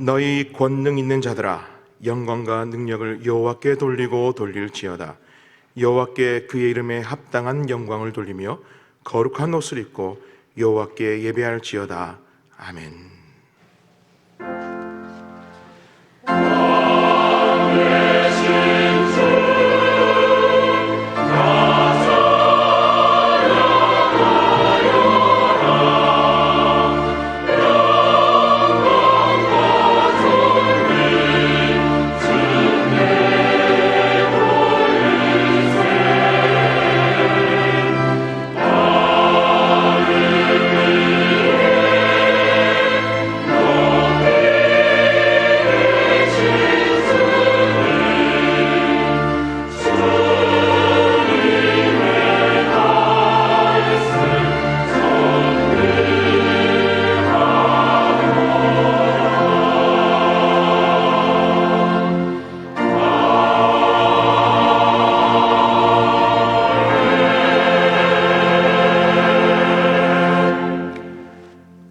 너희 권능 있는 자들아, 영광과 능력을 여호와께 돌리고 돌릴지어다. 여호와께 그의 이름에 합당한 영광을 돌리며 거룩한 옷을 입고 여호와께 예배할지어다. 아멘.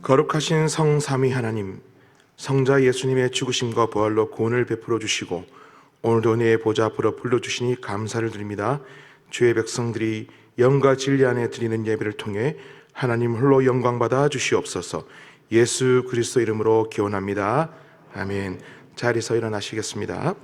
거룩하신 성삼위 하나님, 성자 예수님의 죽으심과 부활로 구원을 베풀어 주시고 오늘도 내 보좌 앞으로 불러주시니 감사를 드립니다. 주의 백성들이 영과 진리 안에 드리는 예배를 통해 하나님 홀로 영광받아 주시옵소서. 예수 그리스도 이름으로 기원합니다. 아멘. 자리에서 일어나시겠습니다.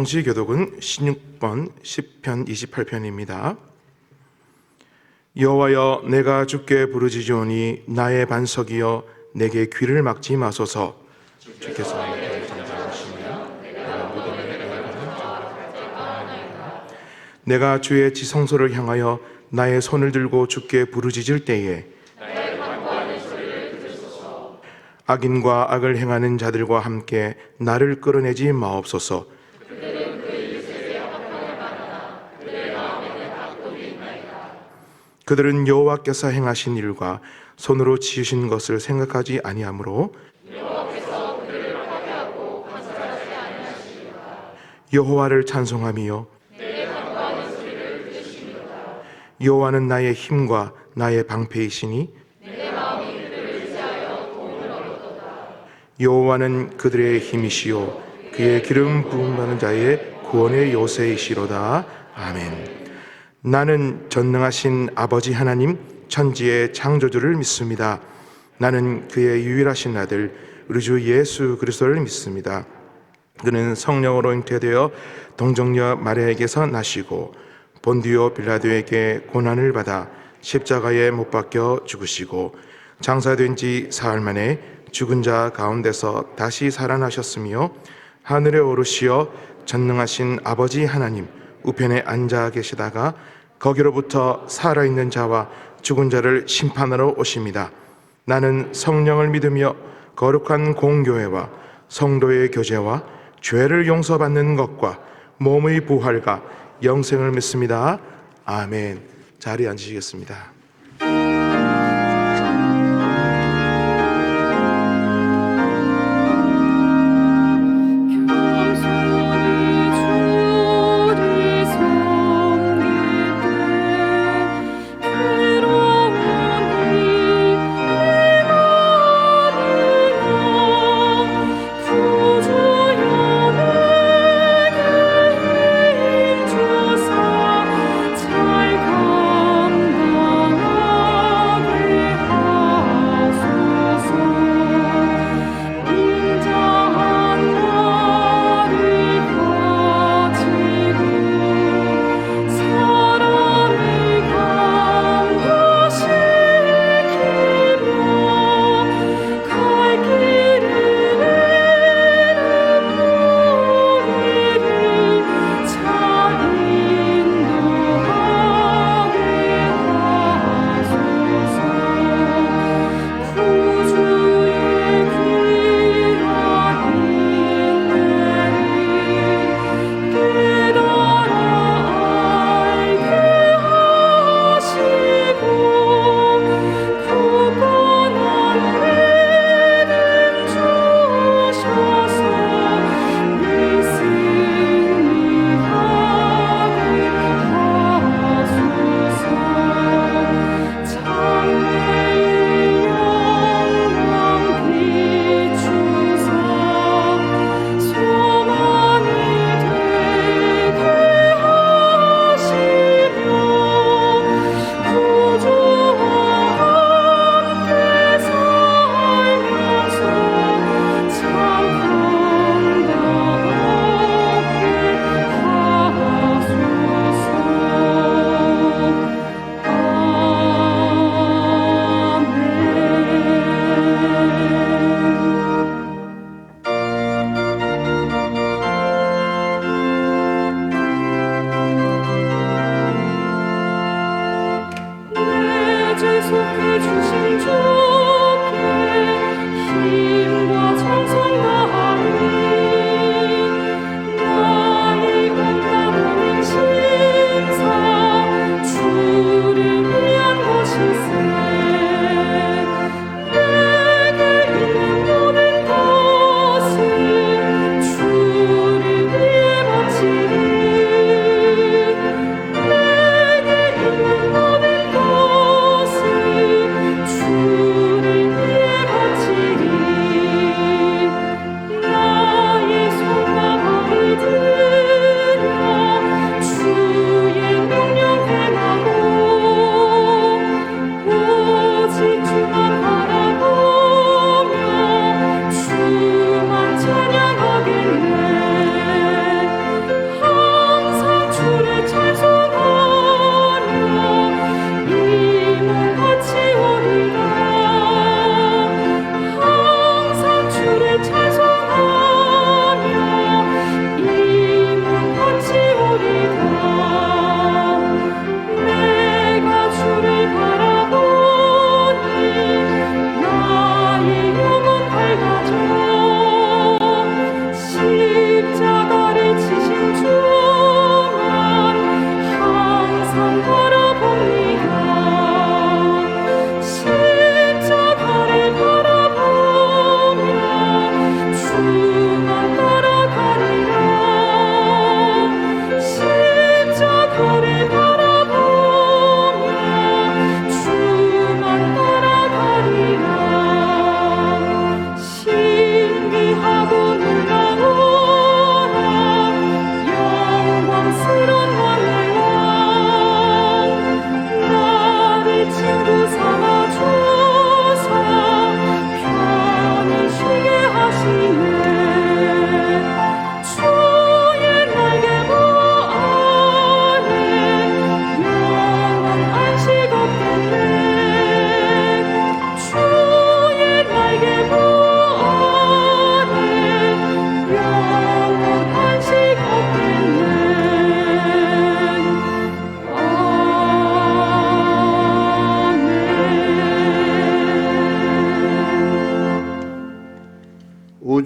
성시교독은 16번 시편 28편입니다. 여호와여, 내가 주께 부르짖으오니 나의 반석이여 내게 귀를 막지 마소서. 주께서 내가 주의 지성소를 향하여 나의 손을 들고 주께 부르짖을 때에 악인과 악을 행하는 자들과 함께 나를 끌어내지 마옵소서. 그들은 여호와께서 행하신 일과 손으로 지으신 것을 생각하지 아니하므로 여호와를 찬송하며 여호와는 나의 힘과 나의 방패이시니 여호와는 그들의 힘이시요 그의 기름 부음 받는 자의 구원의 요새이시로다. 아멘. 나는 전능하신 아버지 하나님 천지의 창조주를 믿습니다. 나는 그의 유일하신 아들 우리 주 예수 그리스도를 믿습니다. 그는 성령으로 잉태되어 동정녀 마리아에게서 나시고 본디오 빌라도에게 고난을 받아 십자가에 못 박혀 죽으시고 장사된 지 사흘 만에 죽은 자 가운데서 다시 살아나셨으며 하늘에 오르시어 전능하신 아버지 하나님 우편에 앉아 계시다가 거기로부터 살아있는 자와 죽은 자를 심판하러 오십니다. 나는 성령을 믿으며 거룩한 공교회와 성도의 교제와 죄를 용서받는 것과 몸의 부활과 영생을 믿습니다. 아멘. 자리에 앉으시겠습니다. 잘 감당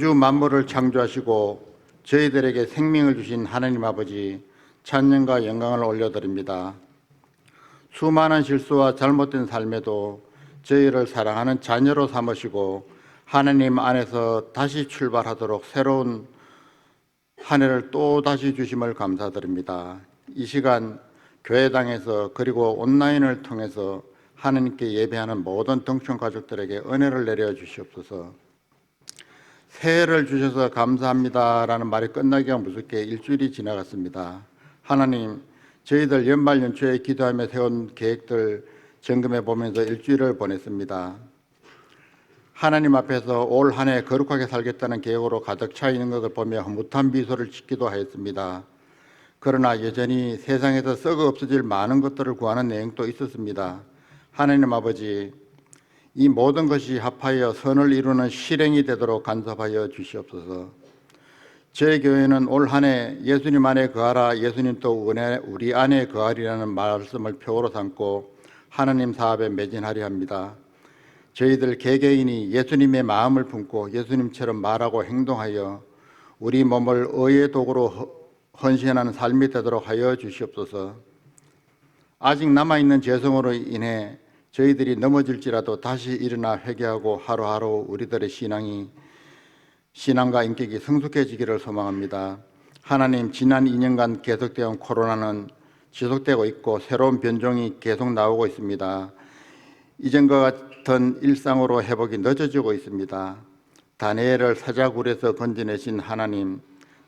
우주 만물을 창조하시고 저희들에게 생명을 주신 하나님 아버지, 찬양과 영광을 올려드립니다. 수많은 실수와 잘못된 삶에도 저희를 사랑하는 자녀로 삼으시고 하나님 안에서 다시 출발하도록 새로운 한 해를 또 다시 주심을 감사드립니다. 이 시간 교회당에서 그리고 온라인을 통해서 하나님께 예배하는 모든 덩촌 가족들에게 은혜를 내려 주시옵소서. 새해를 주셔서 감사합니다라는 말이 끝나기가 무섭게 일주일이 지나갔습니다. 하나님, 저희들 연말 연초에 기도하며 세운 계획들 점검해 보면서 일주일을 보냈습니다. 하나님 앞에서 올 한 해 거룩하게 살겠다는 계획으로 가득 차 있는 것을 보며 흐뭇한 미소를 짓기도 하였습니다. 그러나 여전히 세상에서 썩어 없어질 많은 것들을 구하는 내용도 있었습니다. 하나님 아버지, 이 모든 것이 합하여 선을 이루는 실행이 되도록 간섭하여 주시옵소서. 저희 교회는 올 한 해 예수님 안에 거하라, 예수님 또 우리 안에 거하리라는 말씀을 표어로 삼고 하나님 사업에 매진하려 합니다. 저희들 개개인이 예수님의 마음을 품고 예수님처럼 말하고 행동하여 우리 몸을 의의 도구로 헌신하는 삶이 되도록 하여 주시옵소서. 아직 남아있는 죄성으로 인해 저희들이 넘어질지라도 다시 일어나 회개하고 하루하루 우리들의 신앙과 인격이 성숙해지기를 소망합니다. 하나님, 지난 2년간 계속되어 온 코로나는 지속되고 있고 새로운 변종이 계속 나오고 있습니다. 이전과 같은 일상으로 회복이 늦어지고 있습니다. 다니엘을 사자굴에서 건져내신 하나님,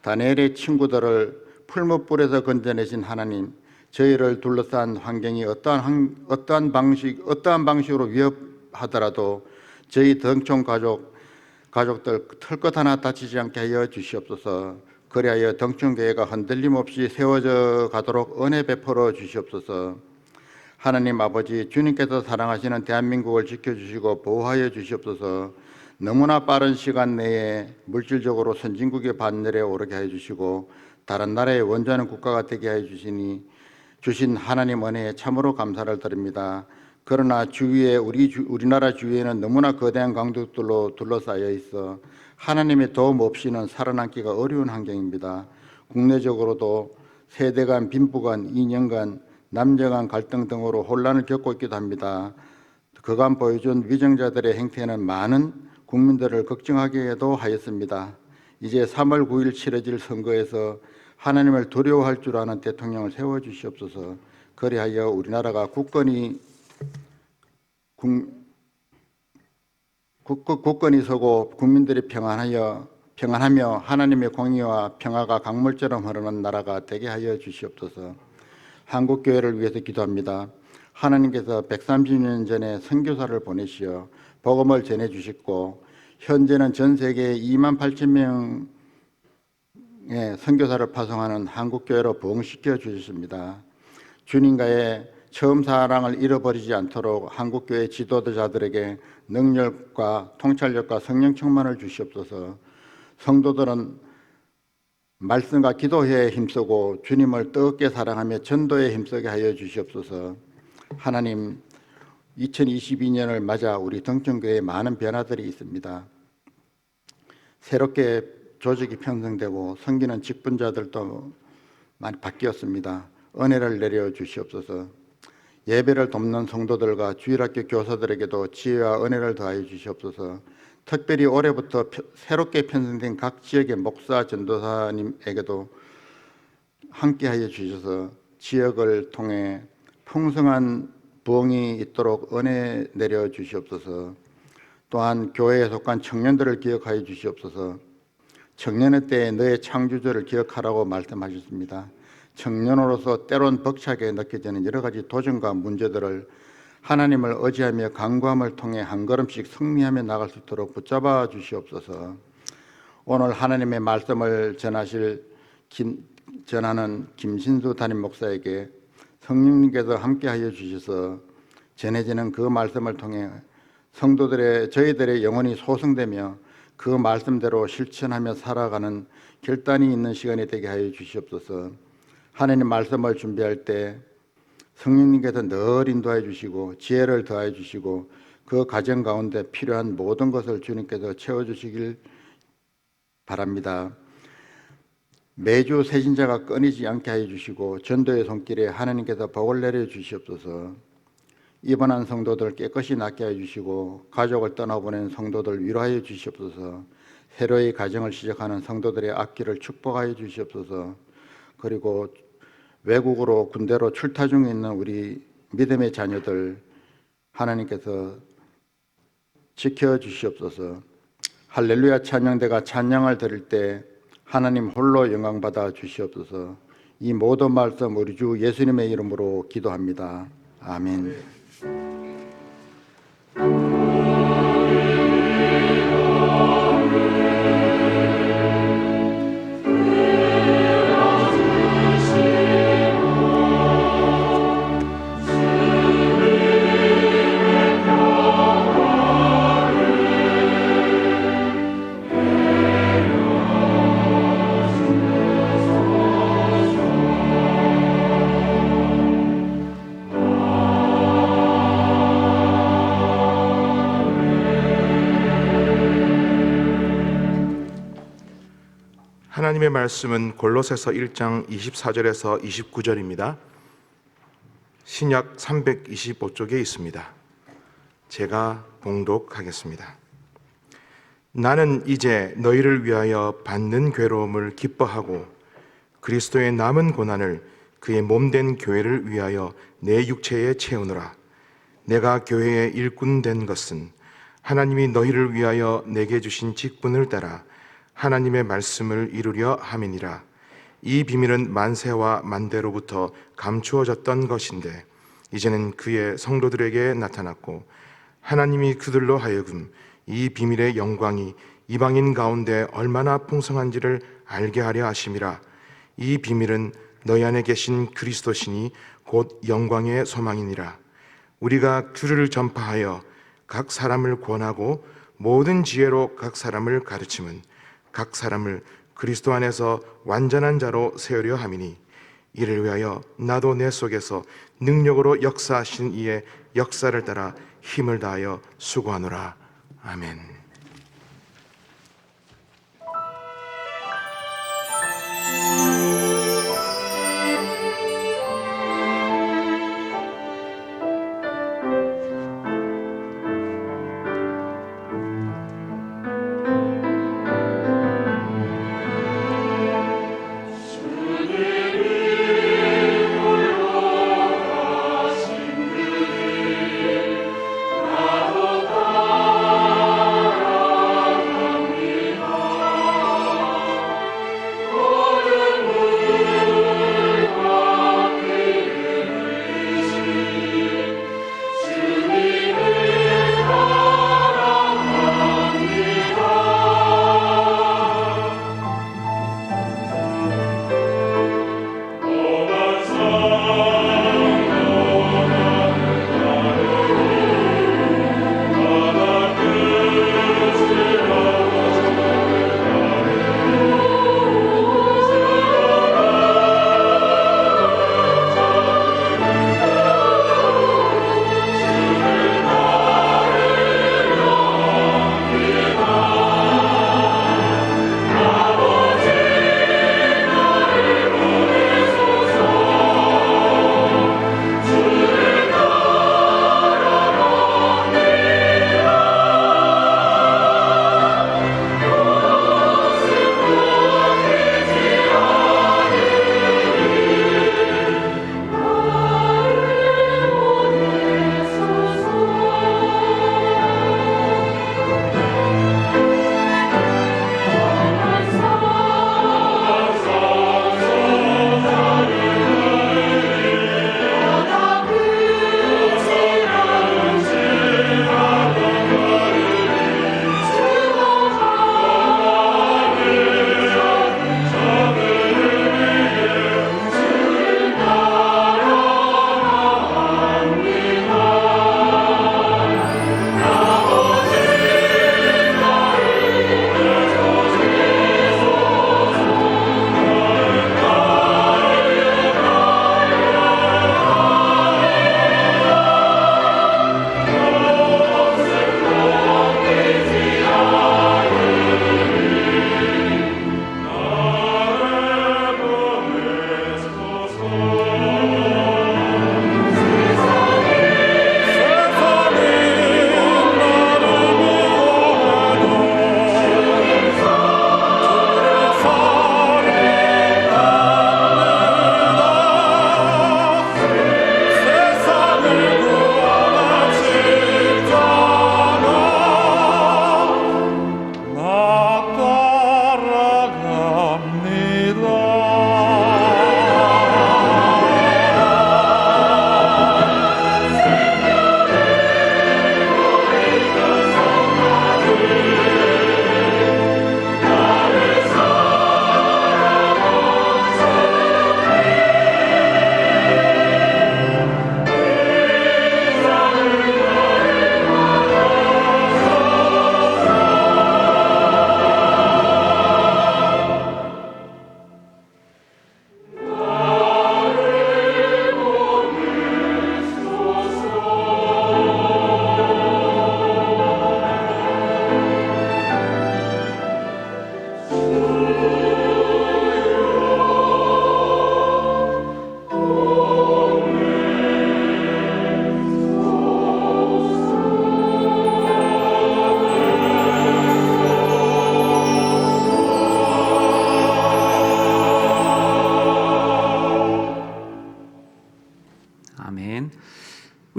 다니엘의 친구들을 풀무불에서 건져내신 하나님, 저희를 둘러싼 환경이 어떠한 방식으로 위협하더라도 저희 덩촌 가족들 털것 하나 다치지 않게 하여 주시옵소서. 그리하여 덩촌교회가 흔들림 없이 세워져 가도록 은혜 베풀어 주시옵소서. 하나님 아버지, 주님께서 사랑하시는 대한민국을 지켜주시고 보호하여 주시옵소서. 너무나 빠른 시간 내에 물질적으로 선진국의 반열에 오르게 하여 주시고 다른 나라의 원조하는 국가가 되게 하여 주신 하나님 은혜에 참으로 감사를 드립니다. 그러나 주위에 우리나라 주위에는 너무나 거대한 강국들로 둘러싸여 있어 하나님의 도움 없이는 살아남기가 어려운 환경입니다. 국내적으로도 세대 간, 빈부 간, 이념 간, 남녀 간 갈등 등으로 혼란을 겪고 있기도 합니다. 그간 보여준 위정자들의 행태는 많은 국민들을 걱정하게도 하였습니다. 이제 3월 9일 치러질 선거에서 하나님을 두려워할 줄 아는 대통령을 세워주시옵소서. 그리하여 우리나라가 굳건히 서고 국민들이 평안하며 하나님의 공의와 평화가 강물처럼 흐르는 나라가 되게 하여 주시옵소서. 한국교회를 위해서 기도합니다. 하나님께서 130년 전에 선교사를 보내시어 복음을 전해주셨고 현재는 전 세계 2만 8천 명의 선교사를 파송하는 한국교회로 부흥시켜 주셨습니다. 주님과의 처음 사랑을 잃어버리지 않도록 한국교회 지도자들에게 능력과 통찰력과 성령 충만을 주시옵소서. 성도들은 말씀과 기도에 힘쓰고 주님을 뜨겁게 사랑하며 전도에 힘쓰게 하여 주시옵소서. 하나님, 2022년을 맞아 우리 덩촌교회에 많은 변화들이 있습니다. 새롭게 조직이 편성되고 섬기는 직분자들도 많이 바뀌었습니다. 은혜를 내려 주시옵소서. 예배를 돕는 성도들과 주일학교 교사들에게도 지혜와 은혜를 더하여 주시옵소서. 특별히 올해부터 새롭게 편성된 각 지역의 목사, 전도사님에게도 함께하여 주셔서 지역을 통해 풍성한 부흥이 있도록 은혜 내려 주시옵소서. 또한 교회에 속한 청년들을 기억하여 주시옵소서. 청년의 때에 너의 창조주를 기억하라고 말씀하셨습니다. 청년으로서 때론 벅차게 느껴지는 여러 가지 도전과 문제들을 하나님을 의지하며 간구함을 통해 한 걸음씩 승리하며 나갈 수 있도록 붙잡아 주시옵소서. 오늘 하나님의 말씀을 전하는 김신수 담임 목사에게 성령님께서 함께하여 주셔서 전해지는 그 말씀을 통해 저희들의 영혼이 소성되며 그 말씀대로 실천하며 살아가는 결단이 있는 시간이 되게 하여 주시옵소서. 하나님 말씀을 준비할 때 성령님께서 늘 인도해 주시고 지혜를 더해 주시고 그 과정 가운데 필요한 모든 것을 주님께서 채워주시길 바랍니다. 매주 새신자가 끊이지 않게 하여 주시고 전도의 손길에 하나님께서 복을 내려 주시옵소서. 입원한 성도들 깨끗이 낫게 하여 주시고 가족을 떠나보낸 성도들 위로하여 주시옵소서. 새로이 가정을 시작하는 성도들의 앞길을 축복하여 주시옵소서. 그리고 외국으로 군대로 출타 중에 있는 우리 믿음의 자녀들 하나님께서 지켜주시옵소서. 할렐루야 찬양대가 찬양을 드릴 때 하나님 홀로 영광받아 주시옵소서. 이 모든 말씀 우리 주 예수님의 이름으로 기도합니다. 아멘. 하나님의 말씀은 골로새서 1장 24절에서 29절입니다. 신약 325쪽에 있습니다. 제가 봉독하겠습니다. 나는 이제 너희를 위하여 받는 괴로움을 기뻐하고 그리스도의 남은 고난을 그의 몸된 교회를 위하여 내 육체에 채우노라. 내가 교회의 일꾼 된 것은 하나님이 너희를 위하여 내게 주신 직분을 따라 하나님의 말씀을 이루려 함이니라. 이 비밀은 만세와 만대로부터 감추어졌던 것인데 이제는 그의 성도들에게 나타났고 하나님이 그들로 하여금 이 비밀의 영광이 이방인 가운데 얼마나 풍성한지를 알게 하려 하심이라. 이 비밀은 너희 안에 계신 그리스도시니 곧 영광의 소망이니라. 우리가 주를 전파하여 각 사람을 권하고 모든 지혜로 각 사람을 가르침은 각 사람을 그리스도 안에서 완전한 자로 세우려 함이니 이를 위하여 나도 내 속에서 능력으로 역사하신 이의 역사를 따라 힘을 다하여 수고하노라. 아멘.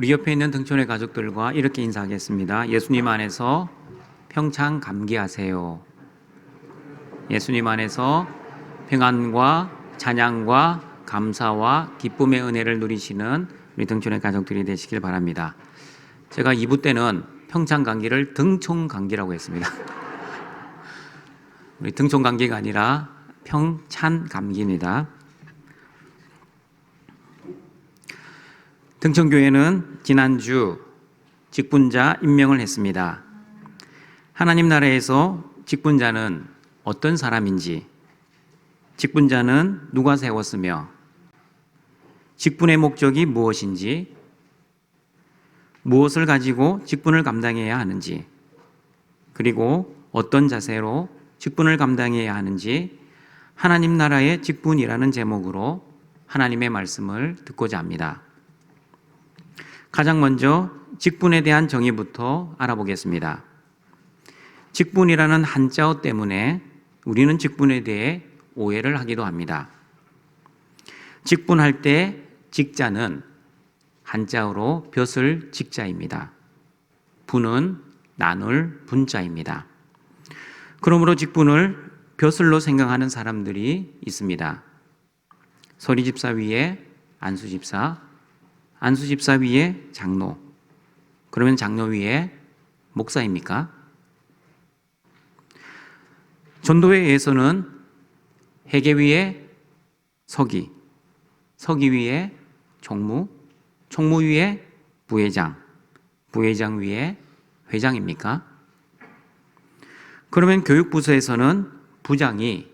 우리 옆에 있는 등촌의 가족들과 이렇게 인사하겠습니다. 예수님 안에서 평창 감기하세요. 예수님 안에서 평안과 찬양과 감사와 기쁨의 은혜를 누리시는 우리 등촌의 가족들이 되시길 바랍니다. 제가 2부 때는 평창 감기를 등촌 감기라고 했습니다. 우리 등촌 감기가 아니라 평찬 감기입니다. 등촌교회는 지난주 직분자 임명을 했습니다. 하나님 나라에서 직분자는 어떤 사람인지, 직분자는 누가 세웠으며, 직분의 목적이 무엇인지, 무엇을 가지고 직분을 감당해야 하는지, 그리고 어떤 자세로 직분을 감당해야 하는지 하나님 나라의 직분이라는 제목으로 하나님의 말씀을 듣고자 합니다. 가장 먼저 직분에 대한 정의부터 알아보겠습니다. 직분이라는 한자어 때문에 우리는 직분에 대해 오해를 하기도 합니다. 직분할 때 직자는 한자어로 벼슬 직자입니다. 분은 나눌 분자입니다. 그러므로 직분을 벼슬로 생각하는 사람들이 있습니다. 서리집사 위에 안수집사, 안수집사 위에 장로, 그러면 장로 위에 목사입니까? 전도회에서는 회계 위에 서기, 서기 위에 총무, 총무 위에 부회장, 부회장 위에 회장입니까? 그러면 교육부서에서는 부장이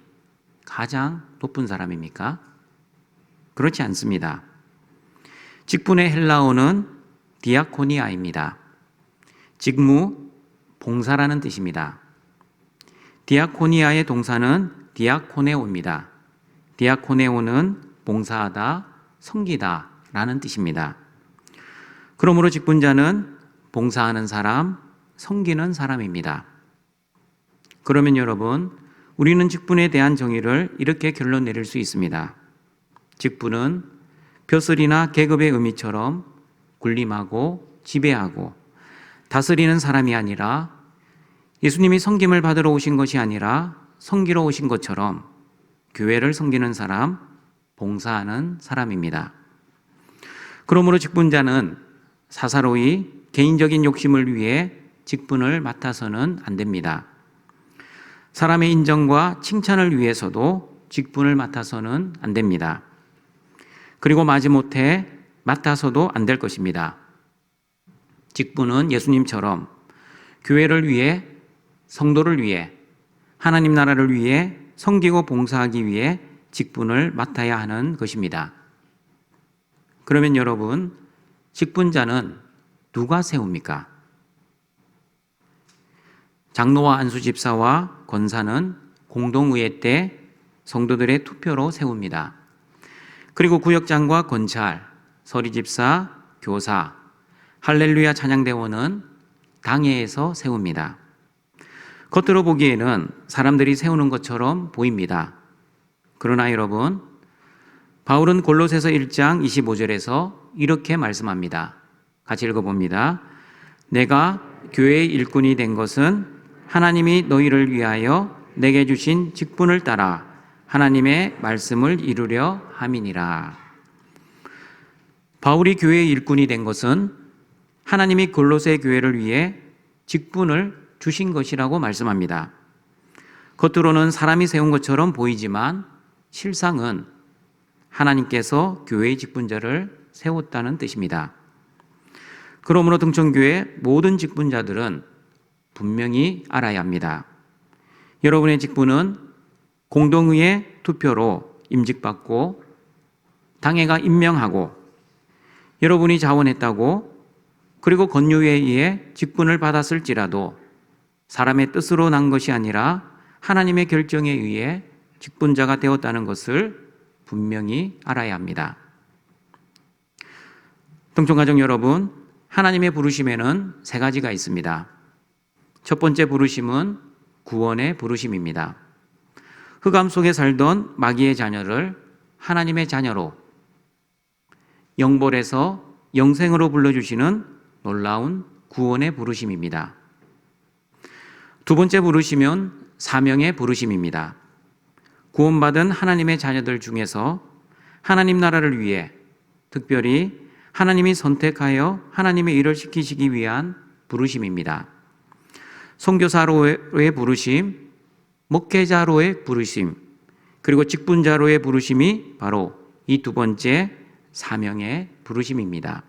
가장 높은 사람입니까? 그렇지 않습니다. 직분의 헬라어는 디아코니아입니다. 직무, 봉사라는 뜻입니다. 디아코니아의 동사는 디아코네오입니다. 디아코네오는 봉사하다, 섬기다 라는 뜻입니다. 그러므로 직분자는 봉사하는 사람, 섬기는 사람입니다. 그러면 여러분, 우리는 직분에 대한 정의를 이렇게 결론 내릴 수 있습니다. 직분은 벼슬이나 계급의 의미처럼 군림하고 지배하고 다스리는 사람이 아니라 예수님이 섬김을 받으러 오신 것이 아니라 섬기러 오신 것처럼 교회를 섬기는 사람, 봉사하는 사람입니다. 그러므로 직분자는 사사로이 개인적인 욕심을 위해 직분을 맡아서는 안 됩니다. 사람의 인정과 칭찬을 위해서도 직분을 맡아서는 안 됩니다. 그리고 마지못해 맡아서도 안 될 것입니다. 직분은 예수님처럼 교회를 위해, 성도를 위해, 하나님 나라를 위해 섬기고 봉사하기 위해 직분을 맡아야 하는 것입니다. 그러면 여러분, 직분자는 누가 세웁니까? 장로와 안수집사와 권사는 공동의회 때 성도들의 투표로 세웁니다. 그리고 구역장과 권찰, 서리집사, 교사, 할렐루야 찬양대원은 당회에서 세웁니다. 겉으로 보기에는 사람들이 세우는 것처럼 보입니다. 그러나 여러분, 바울은 골로새서 1장 25절에서 이렇게 말씀합니다. 같이 읽어봅니다. 내가 교회의 일꾼이 된 것은 하나님이 너희를 위하여 내게 주신 직분을 따라 하나님의 말씀을 이루려 함이니라. 바울이 교회의 일꾼이 된 것은 하나님이 골로새 교회를 위해 직분을 주신 것이라고 말씀합니다. 겉으로는 사람이 세운 것처럼 보이지만 실상은 하나님께서 교회의 직분자를 세웠다는 뜻입니다. 그러므로 등촌교회 모든 직분자들은 분명히 알아야 합니다. 여러분의 직분은 공동의회 투표로 임직받고 당회가 임명하고 여러분이 자원했다고 그리고 건요회에 의해 직분을 받았을지라도 사람의 뜻으로 난 것이 아니라 하나님의 결정에 의해 직분자가 되었다는 것을 분명히 알아야 합니다. 등촌가족 여러분, 하나님의 부르심에는 세 가지가 있습니다. 첫 번째 부르심은 구원의 부르심입니다. 흑암 속에 살던 마귀의 자녀를 하나님의 자녀로, 영벌에서 영생으로 불러주시는 놀라운 구원의 부르심입니다. 두 번째 부르심은 사명의 부르심입니다. 구원받은 하나님의 자녀들 중에서 하나님 나라를 위해 특별히 하나님이 선택하여 하나님의 일을 시키시기 위한 부르심입니다. 선교사로의 부르심, 목회자로의 부르심, 그리고 직분자로의 부르심이 바로 이 두 번째 사명의 부르심입니다.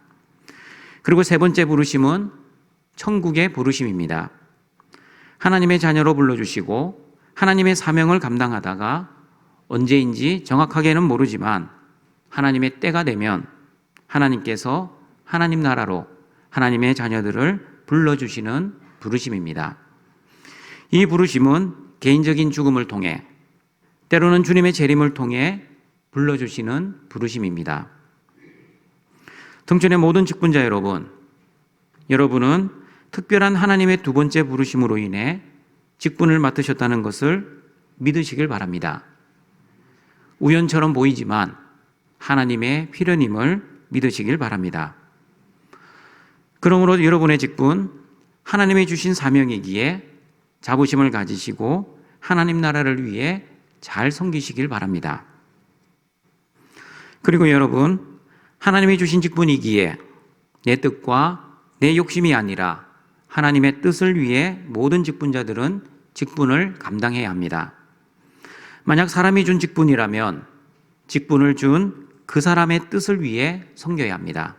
그리고 세 번째 부르심은 천국의 부르심입니다. 하나님의 자녀로 불러주시고 하나님의 사명을 감당하다가 언제인지 정확하게는 모르지만 하나님의 때가 되면 하나님께서 하나님 나라로 하나님의 자녀들을 불러주시는 부르심입니다. 이 부르심은 개인적인 죽음을 통해 때로는 주님의 재림을 통해 불러주시는 부르심입니다. 등촌의 모든 직분자 여러분, 여러분은 특별한 하나님의 두 번째 부르심으로 인해 직분을 맡으셨다는 것을 믿으시길 바랍니다. 우연처럼 보이지만 하나님의 필연임을 믿으시길 바랍니다. 그러므로 여러분의 직분, 하나님이 주신 사명이기에 자부심을 가지시고 하나님 나라를 위해 잘 섬기시길 바랍니다. 그리고 여러분, 하나님이 주신 직분이기에 내 뜻과 내 욕심이 아니라 하나님의 뜻을 위해 모든 직분자들은 직분을 감당해야 합니다. 만약 사람이 준 직분이라면 직분을 준 그 사람의 뜻을 위해 섬겨야 합니다.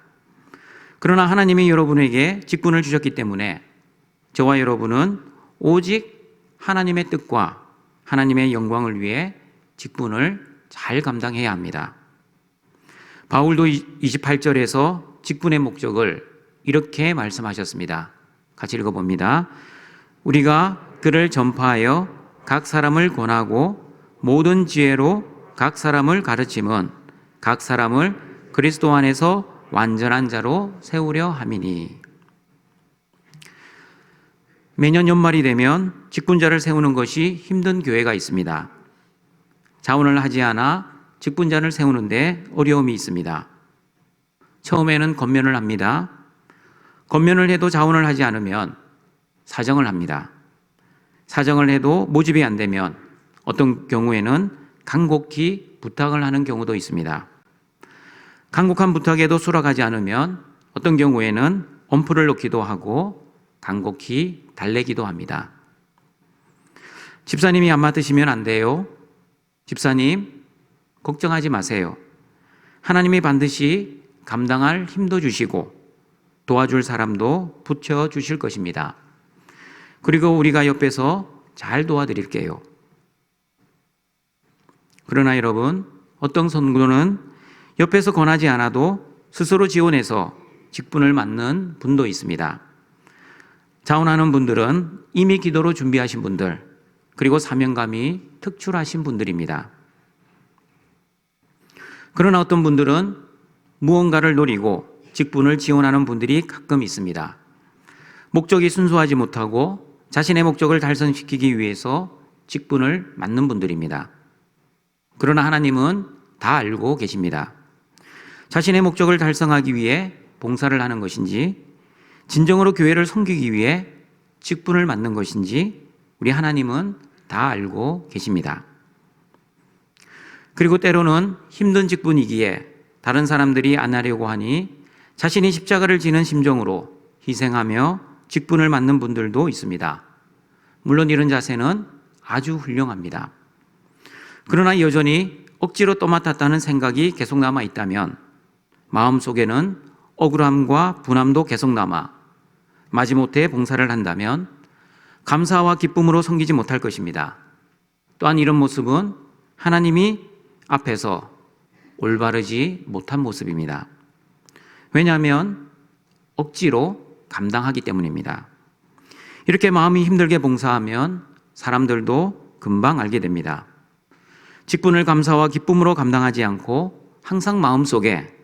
그러나 하나님이 여러분에게 직분을 주셨기 때문에 저와 여러분은 오직 하나님의 뜻과 하나님의 영광을 위해 직분을 잘 감당해야 합니다. 바울도 28절에서 직분의 목적을 이렇게 말씀하셨습니다. 같이 읽어봅니다. 우리가 그를 전파하여 각 사람을 권하고 모든 지혜로 각 사람을 가르침은 각 사람을 그리스도 안에서 완전한 자로 세우려 함이니. 매년 연말이 되면 직분자를 세우는 것이 힘든 교회가 있습니다. 자원을 하지 않아 직분자를 세우는데 어려움이 있습니다. 처음에는 건면을 합니다. 건면을 해도 자원을 하지 않으면 사정을 합니다. 사정을 해도 모집이 안 되면 어떤 경우에는 간곡히 부탁을 하는 경우도 있습니다. 간곡한 부탁에도 수락하지 않으면 어떤 경우에는 엄포를 놓기도 하고 간곡히 달래기도 합니다. 집사님이 안 맡으시면 안 돼요. 집사님, 걱정하지 마세요. 하나님이 반드시 감당할 힘도 주시고 도와줄 사람도 붙여주실 것입니다. 그리고 우리가 옆에서 잘 도와드릴게요. 그러나 여러분, 어떤 선교는 옆에서 권하지 않아도 스스로 지원해서 직분을 맡는 분도 있습니다. 자원하는 분들은 이미 기도로 준비하신 분들, 그리고 사명감이 특출하신 분들입니다. 그러나 어떤 분들은 무언가를 노리고 직분을 지원하는 분들이 가끔 있습니다. 목적이 순수하지 못하고 자신의 목적을 달성시키기 위해서 직분을 맡는 분들입니다. 그러나 하나님은 다 알고 계십니다. 자신의 목적을 달성하기 위해 봉사를 하는 것인지 진정으로 교회를 섬기기 위해 직분을 맡는 것인지 우리 하나님은 다 알고 계십니다. 그리고 때로는 힘든 직분이기에 다른 사람들이 안 하려고 하니 자신이 십자가를 지는 심정으로 희생하며 직분을 맡는 분들도 있습니다. 물론 이런 자세는 아주 훌륭합니다. 그러나 여전히 억지로 떠맡았다는 생각이 계속 남아 있다면 마음속에는 억울함과 분함도 계속 남아 마지못해 봉사를 한다면 감사와 기쁨으로 섬기지 못할 것입니다. 또한 이런 모습은 하나님이 앞에서 올바르지 못한 모습입니다. 왜냐하면 억지로 감당하기 때문입니다. 이렇게 마음이 힘들게 봉사하면 사람들도 금방 알게 됩니다. 직분을 감사와 기쁨으로 감당하지 않고 항상 마음속에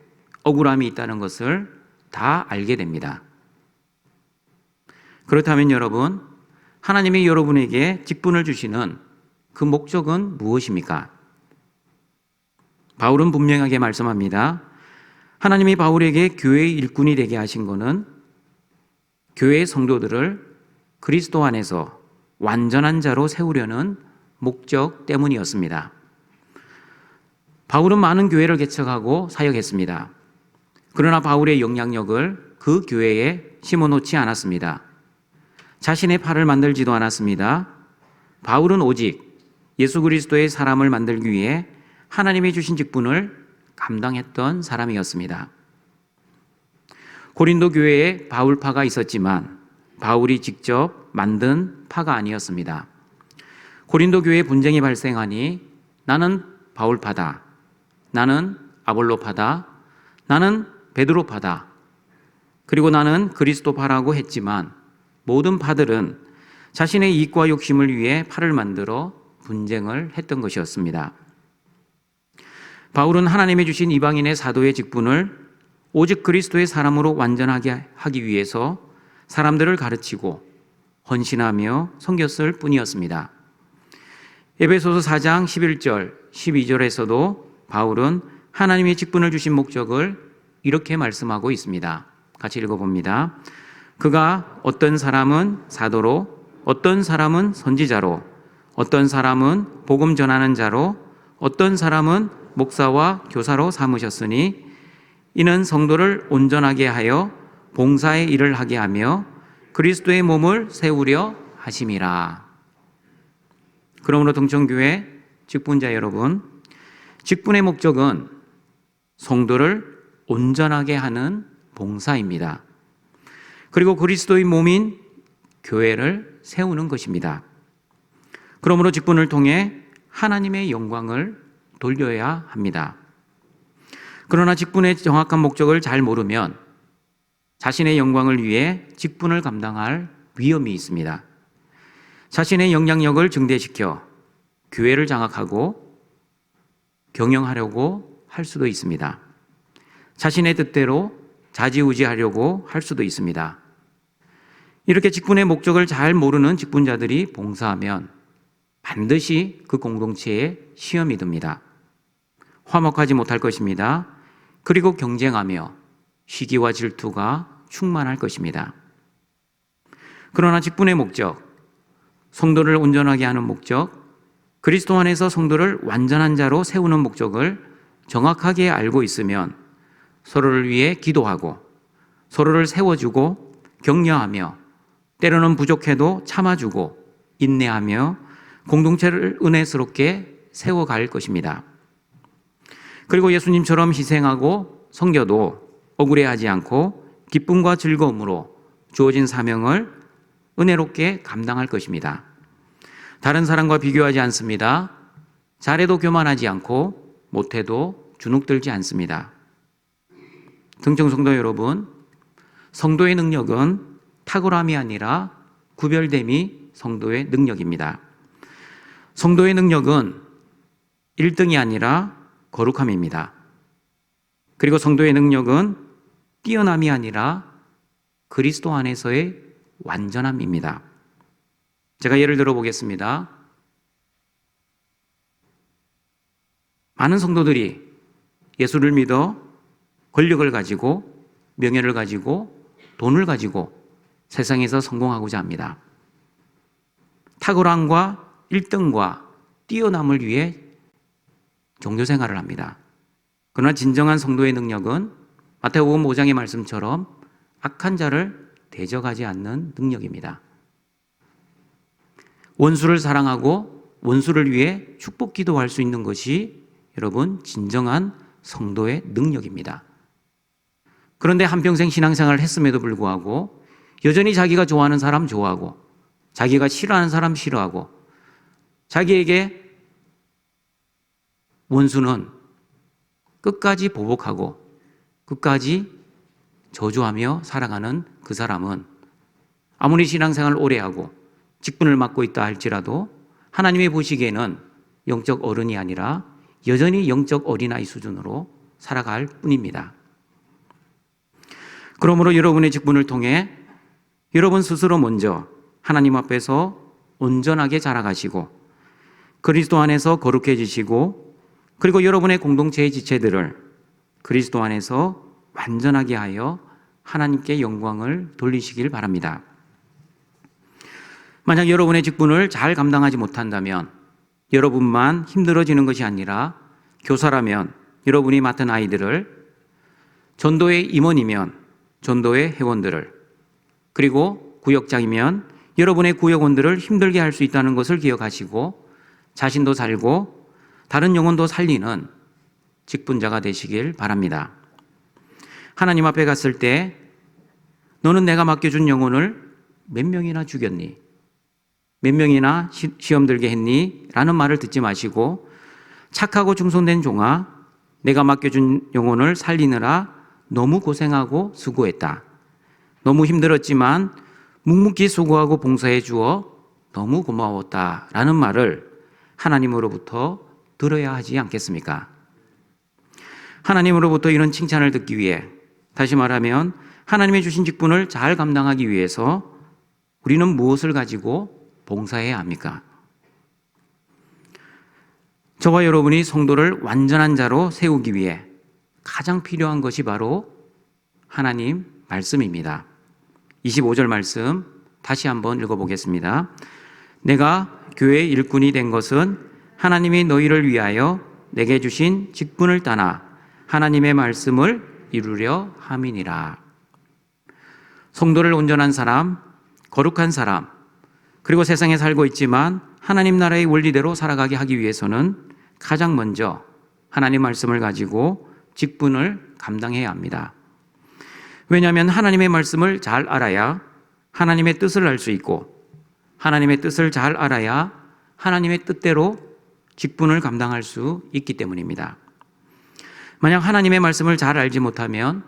억울함이 있다는 것을 다 알게 됩니다. 그렇다면 여러분, 하나님이 여러분에게 직분을 주시는 그 목적은 무엇입니까? 바울은 분명하게 말씀합니다. 하나님이 바울에게 교회의 일꾼이 되게 하신 것은 교회의 성도들을 그리스도 안에서 완전한 자로 세우려는 목적 때문이었습니다. 바울은 많은 교회를 개척하고 사역했습니다. 그러나 바울의 영향력을 그 교회에 심어놓지 않았습니다. 자신의 팔을 만들지도 않았습니다. 바울은 오직 예수 그리스도의 사람을 만들기 위해 하나님이 주신 직분을 감당했던 사람이었습니다. 고린도 교회에 바울파가 있었지만 바울이 직접 만든 파가 아니었습니다. 고린도 교회에 분쟁이 발생하니 나는 바울파다, 나는 아볼로파다, 나는 베드로파다, 그리고 나는 그리스도파라고 했지만 모든 파들은 자신의 이익과 욕심을 위해 파를 만들어 분쟁을 했던 것이었습니다. 바울은 하나님이 주신 이방인의 사도의 직분을 오직 그리스도의 사람으로 완전하게 하기 위해서 사람들을 가르치고 헌신하며 섬겼을 뿐이었습니다. 에베소서 4장 11절, 12절에서도 바울은 하나님의 직분을 주신 목적을 이렇게 말씀하고 있습니다. 같이 읽어봅니다. 그가 어떤 사람은 사도로, 어떤 사람은 선지자로, 어떤 사람은 복음 전하는 자로, 어떤 사람은 목사와 교사로 삼으셨으니 이는 성도를 온전하게 하여 봉사의 일을 하게 하며 그리스도의 몸을 세우려 하심이라. 그러므로 동천교회 직분자 여러분, 직분의 목적은 성도를 온전하게 하는 봉사입니다. 그리고 그리스도의 몸인 교회를 세우는 것입니다. 그러므로 직분을 통해 하나님의 영광을 돌려야 합니다. 그러나 직분의 정확한 목적을 잘 모르면 자신의 영광을 위해 직분을 감당할 위험이 있습니다. 자신의 영향력을 증대시켜 교회를 장악하고 경영하려고 할 수도 있습니다. 자신의 뜻대로 좌지우지하려고 할 수도 있습니다. 이렇게 직분의 목적을 잘 모르는 직분자들이 봉사하면 반드시 그 공동체에 시험이 듭니다. 화목하지 못할 것입니다. 그리고 경쟁하며 시기와 질투가 충만할 것입니다. 그러나 직분의 목적, 성도를 온전하게 하는 목적, 그리스도 안에서 성도를 완전한 자로 세우는 목적을 정확하게 알고 있으면 서로를 위해 기도하고 서로를 세워주고 격려하며 때로는 부족해도 참아주고 인내하며 공동체를 은혜스럽게 세워갈 것입니다. 그리고 예수님처럼 희생하고 섬겨도 억울해하지 않고 기쁨과 즐거움으로 주어진 사명을 은혜롭게 감당할 것입니다. 다른 사람과 비교하지 않습니다. 잘해도 교만하지 않고 못해도 주눅들지 않습니다. 등청 성도 여러분, 성도의 능력은 탁월함이 아니라 구별됨이 성도의 능력입니다. 성도의 능력은 1등이 아니라 거룩함입니다. 그리고 성도의 능력은 뛰어남이 아니라 그리스도 안에서의 완전함입니다. 제가 예를 들어 보겠습니다. 많은 성도들이 예수를 믿어 권력을 가지고 명예를 가지고 돈을 가지고 세상에서 성공하고자 합니다. 탁월함과 1등과 뛰어남을 위해 종교 생활을 합니다. 그러나 진정한 성도의 능력은 마태복음 5장의 말씀처럼 악한 자를 대적하지 않는 능력입니다. 원수를 사랑하고 원수를 위해 축복 기도할 수 있는 것이 여러분 진정한 성도의 능력입니다. 그런데 한평생 신앙생활을 했음에도 불구하고 여전히 자기가 좋아하는 사람 좋아하고 자기가 싫어하는 사람 싫어하고 자기에게 원수는 끝까지 보복하고 끝까지 저주하며 살아가는 그 사람은 아무리 신앙생활을 오래 하고 직분을 맡고 있다 할지라도 하나님이 보시기에는 영적 어른이 아니라 여전히 영적 어린아이 수준으로 살아갈 뿐입니다. 그러므로 여러분의 직분을 통해 여러분 스스로 먼저 하나님 앞에서 온전하게 자라가시고 그리스도 안에서 거룩해지시고 그리고 여러분의 공동체의 지체들을 그리스도 안에서 완전하게 하여 하나님께 영광을 돌리시길 바랍니다. 만약 여러분의 직분을 잘 감당하지 못한다면 여러분만 힘들어지는 것이 아니라 교사라면 여러분이 맡은 아이들을, 전도의 임원이면 전도의 회원들을, 그리고 구역장이면 여러분의 구역원들을 힘들게 할 수 있다는 것을 기억하시고 자신도 살고 다른 영혼도 살리는 직분자가 되시길 바랍니다. 하나님 앞에 갔을 때 너는 내가 맡겨준 영혼을 몇 명이나 죽였니? 몇 명이나 시험 들게 했니? 라는 말을 듣지 마시고 착하고 충성된 종아, 내가 맡겨준 영혼을 살리느라 너무 고생하고 수고했다. 너무 힘들었지만 묵묵히 수고하고 봉사해 주어 너무 고마웠다. 라는 말을 하나님으로부터 들어야 하지 않겠습니까? 하나님으로부터 이런 칭찬을 듣기 위해, 다시 말하면 하나님이 주신 직분을 잘 감당하기 위해서 우리는 무엇을 가지고 봉사해야 합니까? 저와 여러분이 성도를 완전한 자로 세우기 위해 가장 필요한 것이 바로 하나님 말씀입니다. 25절 말씀 다시 한번 읽어보겠습니다. 내가 교회의 일꾼이 된 것은 하나님이 너희를 위하여 내게 주신 직분을 따나 하나님의 말씀을 이루려 함이니라. 성도를 온전한 사람, 거룩한 사람, 그리고 세상에 살고 있지만 하나님 나라의 원리대로 살아가게 하기 위해서는 가장 먼저 하나님 말씀을 가지고 직분을 감당해야 합니다. 왜냐하면 하나님의 말씀을 잘 알아야 하나님의 뜻을 알 수 있고, 하나님의 뜻을 잘 알아야 하나님의 뜻대로 직분을 감당할 수 있기 때문입니다. 만약 하나님의 말씀을 잘 알지 못하면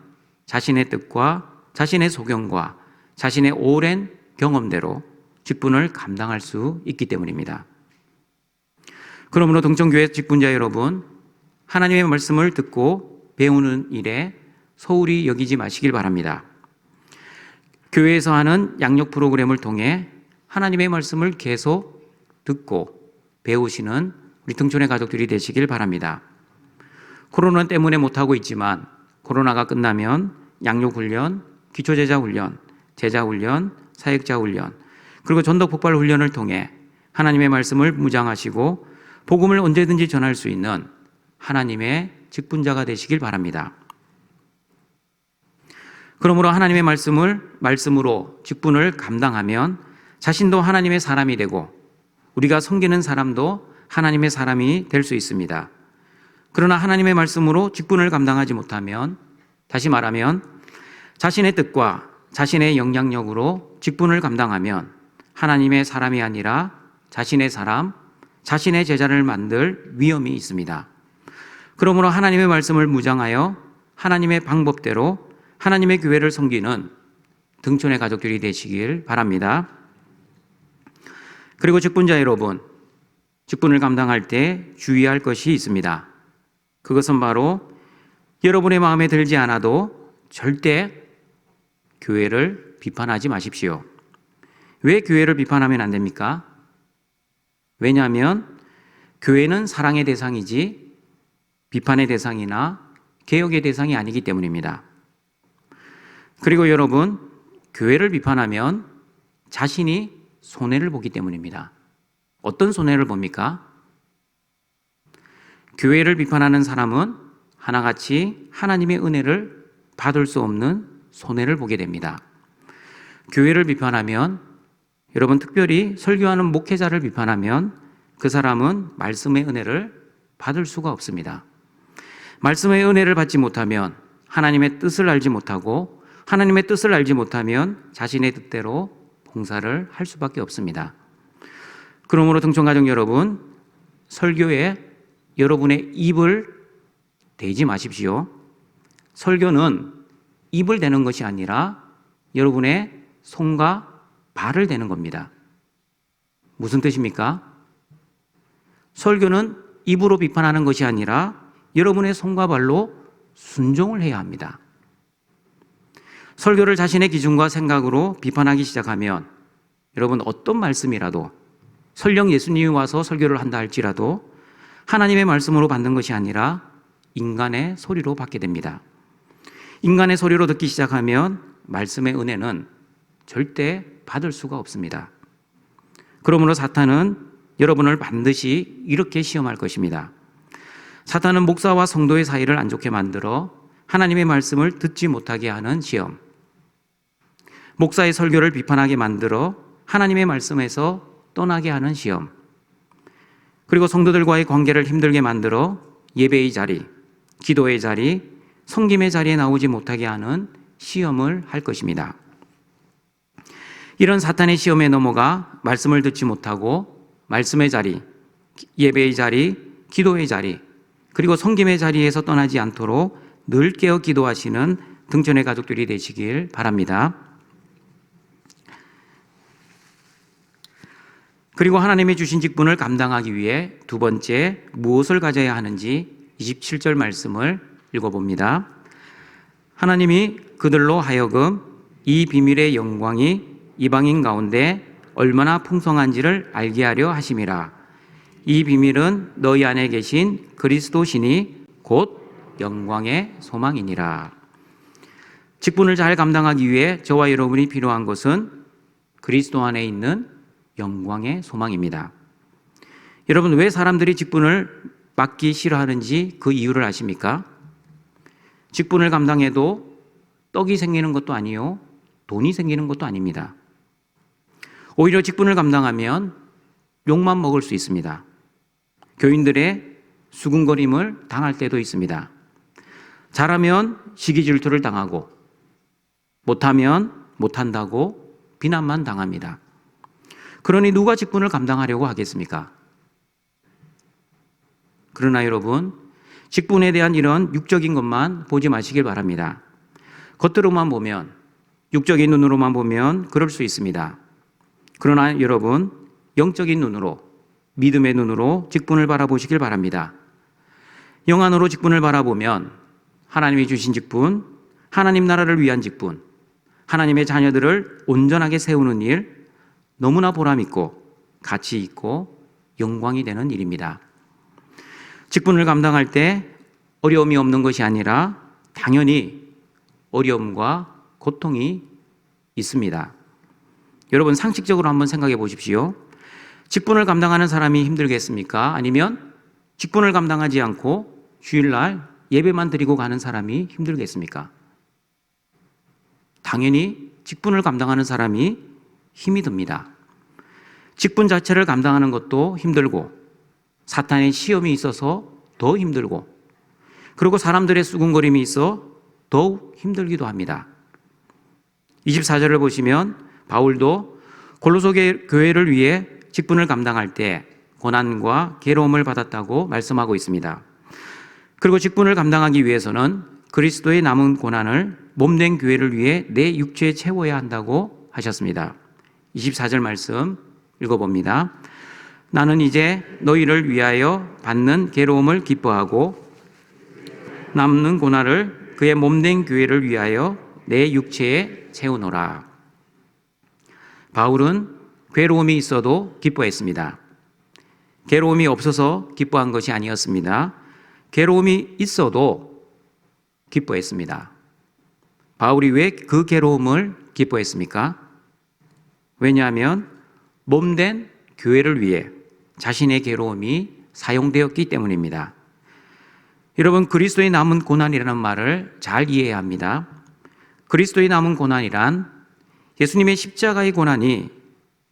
자신의 뜻과 자신의 소견과 자신의 오랜 경험대로 직분을 감당할 수 있기 때문입니다. 그러므로 동청교회 직분자 여러분, 하나님의 말씀을 듣고 배우는 일에 소홀히 여기지 마시길 바랍니다. 교회에서 하는 양육 프로그램을 통해 하나님의 말씀을 계속 듣고 배우시는 우리 등촌의 가족들이 되시길 바랍니다. 코로나 때문에 못하고 있지만 코로나가 끝나면 양육훈련, 기초제자훈련, 제자훈련, 사역자훈련, 그리고 전도폭발훈련을 통해 하나님의 말씀을 무장하시고 복음을 언제든지 전할 수 있는 하나님의 직분자가 되시길 바랍니다. 그러므로 하나님의 말씀으로 직분을 감당하면 자신도 하나님의 사람이 되고 우리가 섬기는 사람도 하나님의 사람이 될 수 있습니다. 그러나 하나님의 말씀으로 직분을 감당하지 못하면, 다시 말하면 자신의 뜻과 자신의 영향력으로 직분을 감당하면 하나님의 사람이 아니라 자신의 사람, 자신의 제자를 만들 위험이 있습니다. 그러므로 하나님의 말씀을 무장하여 하나님의 방법대로 하나님의 교회를 섬기는 등촌의 가족들이 되시길 바랍니다. 그리고 직분자 여러분, 직분을 감당할 때 주의할 것이 있습니다. 그것은 바로 여러분의 마음에 들지 않아도 절대 교회를 비판하지 마십시오. 왜 교회를 비판하면 안 됩니까? 왜냐하면 교회는 사랑의 대상이지 비판의 대상이나 개혁의 대상이 아니기 때문입니다. 그리고 여러분, 교회를 비판하면 자신이 손해를 보기 때문입니다. 어떤 손해를 봅니까? 교회를 비판하는 사람은 하나같이 하나님의 은혜를 받을 수 없는 손해를 보게 됩니다. 교회를 비판하면, 여러분 특별히 설교하는 목회자를 비판하면 그 사람은 말씀의 은혜를 받을 수가 없습니다. 말씀의 은혜를 받지 못하면 하나님의 뜻을 알지 못하고, 하나님의 뜻을 알지 못하면 자신의 뜻대로 봉사를 할 수밖에 없습니다. 그러므로 등촌가족 여러분, 설교에 여러분의 입을 대지 마십시오. 설교는 입을 대는 것이 아니라 여러분의 손과 발을 대는 겁니다. 무슨 뜻입니까? 설교는 입으로 비판하는 것이 아니라 여러분의 손과 발로 순종을 해야 합니다. 설교를 자신의 기준과 생각으로 비판하기 시작하면 여러분 어떤 말씀이라도, 설령 예수님이 와서 설교를 한다 할지라도 하나님의 말씀으로 받는 것이 아니라 인간의 소리로 받게 됩니다. 인간의 소리로 듣기 시작하면 말씀의 은혜는 절대 받을 수가 없습니다. 그러므로 사탄은 여러분을 반드시 이렇게 시험할 것입니다. 사탄은 목사와 성도의 사이를 안 좋게 만들어 하나님의 말씀을 듣지 못하게 하는 시험, 목사의 설교를 비판하게 만들어 하나님의 말씀에서 떠나게 하는 시험, 그리고 성도들과의 관계를 힘들게 만들어 예배의 자리, 기도의 자리, 섬김의 자리에 나오지 못하게 하는 시험을 할 것입니다. 이런 사탄의 시험에 넘어가 말씀을 듣지 못하고 말씀의 자리, 예배의 자리, 기도의 자리, 그리고 섬김의 자리에서 떠나지 않도록 늘 깨어 기도하시는 등촌의 가족들이 되시길 바랍니다. 그리고 하나님이 주신 직분을 감당하기 위해 두 번째 무엇을 가져야 하는지 27절 말씀을 읽어봅니다. 하나님이 그들로 하여금 이 비밀의 영광이 이방인 가운데 얼마나 풍성한지를 알게 하려 하심이라. 이 비밀은 너희 안에 계신 그리스도시니 곧 영광의 소망이니라. 직분을 잘 감당하기 위해 저와 여러분이 필요한 것은 그리스도 안에 있는 영광의 소망입니다. 여러분, 왜 사람들이 직분을 맡기 싫어하는지 그 이유를 아십니까? 직분을 감당해도 떡이 생기는 것도 아니요, 돈이 생기는 것도 아닙니다. 오히려 직분을 감당하면 욕만 먹을 수 있습니다. 교인들의 수군거림을 당할 때도 있습니다. 잘하면 시기 질투를 당하고 못하면 못한다고 비난만 당합니다. 그러니 누가 직분을 감당하려고 하겠습니까? 그러나 여러분, 직분에 대한 이런 육적인 것만 보지 마시길 바랍니다. 겉으로만 보면, 육적인 눈으로만 보면 그럴 수 있습니다. 그러나 여러분, 영적인 눈으로, 믿음의 눈으로 직분을 바라보시길 바랍니다. 영 안으로 직분을 바라보면 하나님이 주신 직분, 하나님 나라를 위한 직분, 하나님의 자녀들을 온전하게 세우는 일, 너무나 보람있고 가치 있고 영광이 되는 일입니다. 직분을 감당할 때 어려움이 없는 것이 아니라 당연히 어려움과 고통이 있습니다. 여러분, 상식적으로 한번 생각해 보십시오. 직분을 감당하는 사람이 힘들겠습니까? 아니면 직분을 감당하지 않고 주일날 예배만 드리고 가는 사람이 힘들겠습니까? 당연히 직분을 감당하는 사람이 힘이 듭니다. 직분 자체를 감당하는 것도 힘들고 사탄의 시험이 있어서 더 힘들고, 그리고 사람들의 수군거림이 있어 더욱 힘들기도 합니다. 24절을 보시면 바울도 골로새 교회를 위해 직분을 감당할 때 고난과 괴로움을 받았다고 말씀하고 있습니다. 그리고 직분을 감당하기 위해서는 그리스도의 남은 고난을 몸된 교회를 위해 내 육체에 채워야 한다고 하셨습니다. 24절 말씀 읽어봅니다. 나는 이제 너희를 위하여 받는 괴로움을 기뻐하고 남는 고난을 그의 몸된 교회를 위하여 내 육체에 채우노라. 바울은 괴로움이 있어도 기뻐했습니다. 괴로움이 없어서 기뻐한 것이 아니었습니다. 괴로움이 있어도 기뻐했습니다. 바울이 왜 그 괴로움을 기뻐했습니까? 왜냐하면 몸된 교회를 위해 자신의 괴로움이 사용되었기 때문입니다. 여러분, 그리스도의 남은 고난이라는 말을 잘 이해해야 합니다. 그리스도의 남은 고난이란 예수님의 십자가의 고난이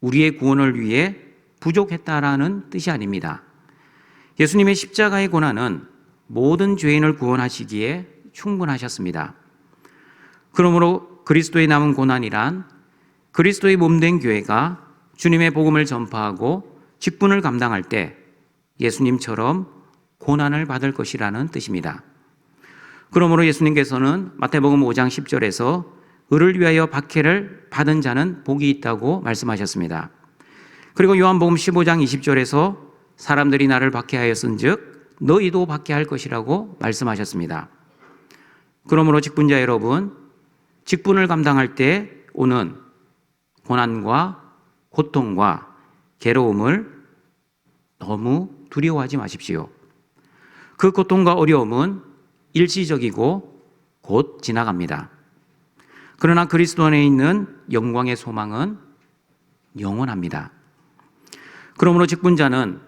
우리의 구원을 위해 부족했다라는 뜻이 아닙니다. 예수님의 십자가의 고난은 모든 죄인을 구원하시기에 충분하셨습니다. 그러므로 그리스도의 남은 고난이란 그리스도의 몸된 교회가 주님의 복음을 전파하고 직분을 감당할 때 예수님처럼 고난을 받을 것이라는 뜻입니다. 그러므로 예수님께서는 마태복음 5장 10절에서 의를 위하여 박해를 받은 자는 복이 있다고 말씀하셨습니다. 그리고 요한복음 15장 20절에서 사람들이 나를 박해하였은즉 너희도 박해할 것이라고 말씀하셨습니다. 그러므로 직분자 여러분, 직분을 감당할 때 오는 고난과 고통과 괴로움을 너무 두려워하지 마십시오. 그 고통과 어려움은 일시적이고 곧 지나갑니다. 그러나 그리스도 안에 있는 영광의 소망은 영원합니다. 그러므로 직분자는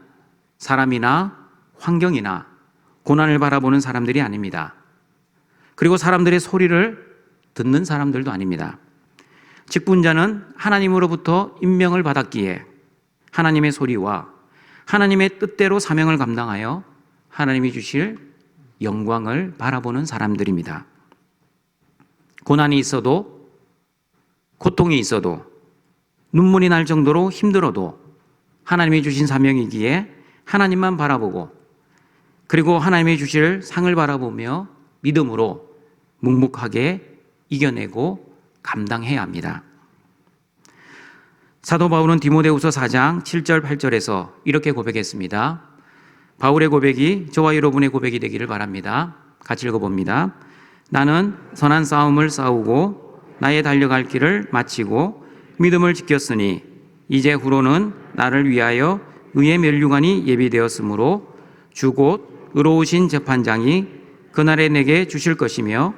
사람이나 환경이나 고난을 바라보는 사람들이 아닙니다. 그리고 사람들의 소리를 듣는 사람들도 아닙니다. 직분자는 하나님으로부터 임명을 받았기에 하나님의 소리와 하나님의 뜻대로 사명을 감당하여 하나님이 주실 영광을 바라보는 사람들입니다. 고난이 있어도, 고통이 있어도, 눈물이 날 정도로 힘들어도 하나님이 주신 사명이기에 하나님만 바라보고, 그리고 하나님이 주실 상을 바라보며 믿음으로 묵묵하게 이겨내고 감당해야 합니다. 사도 바울은 디모데후서 4장 7절 8절에서 이렇게 고백했습니다. 바울의 고백이 저와 여러분의 고백이 되기를 바랍니다. 같이 읽어봅니다. 나는 선한 싸움을 싸우고 나의 달려갈 길을 마치고 믿음을 지켰으니 이제 후로는 나를 위하여 의의 면류관이 예비되었으므로 주 곧 의로우신 재판장이 그날에 내게 주실 것이며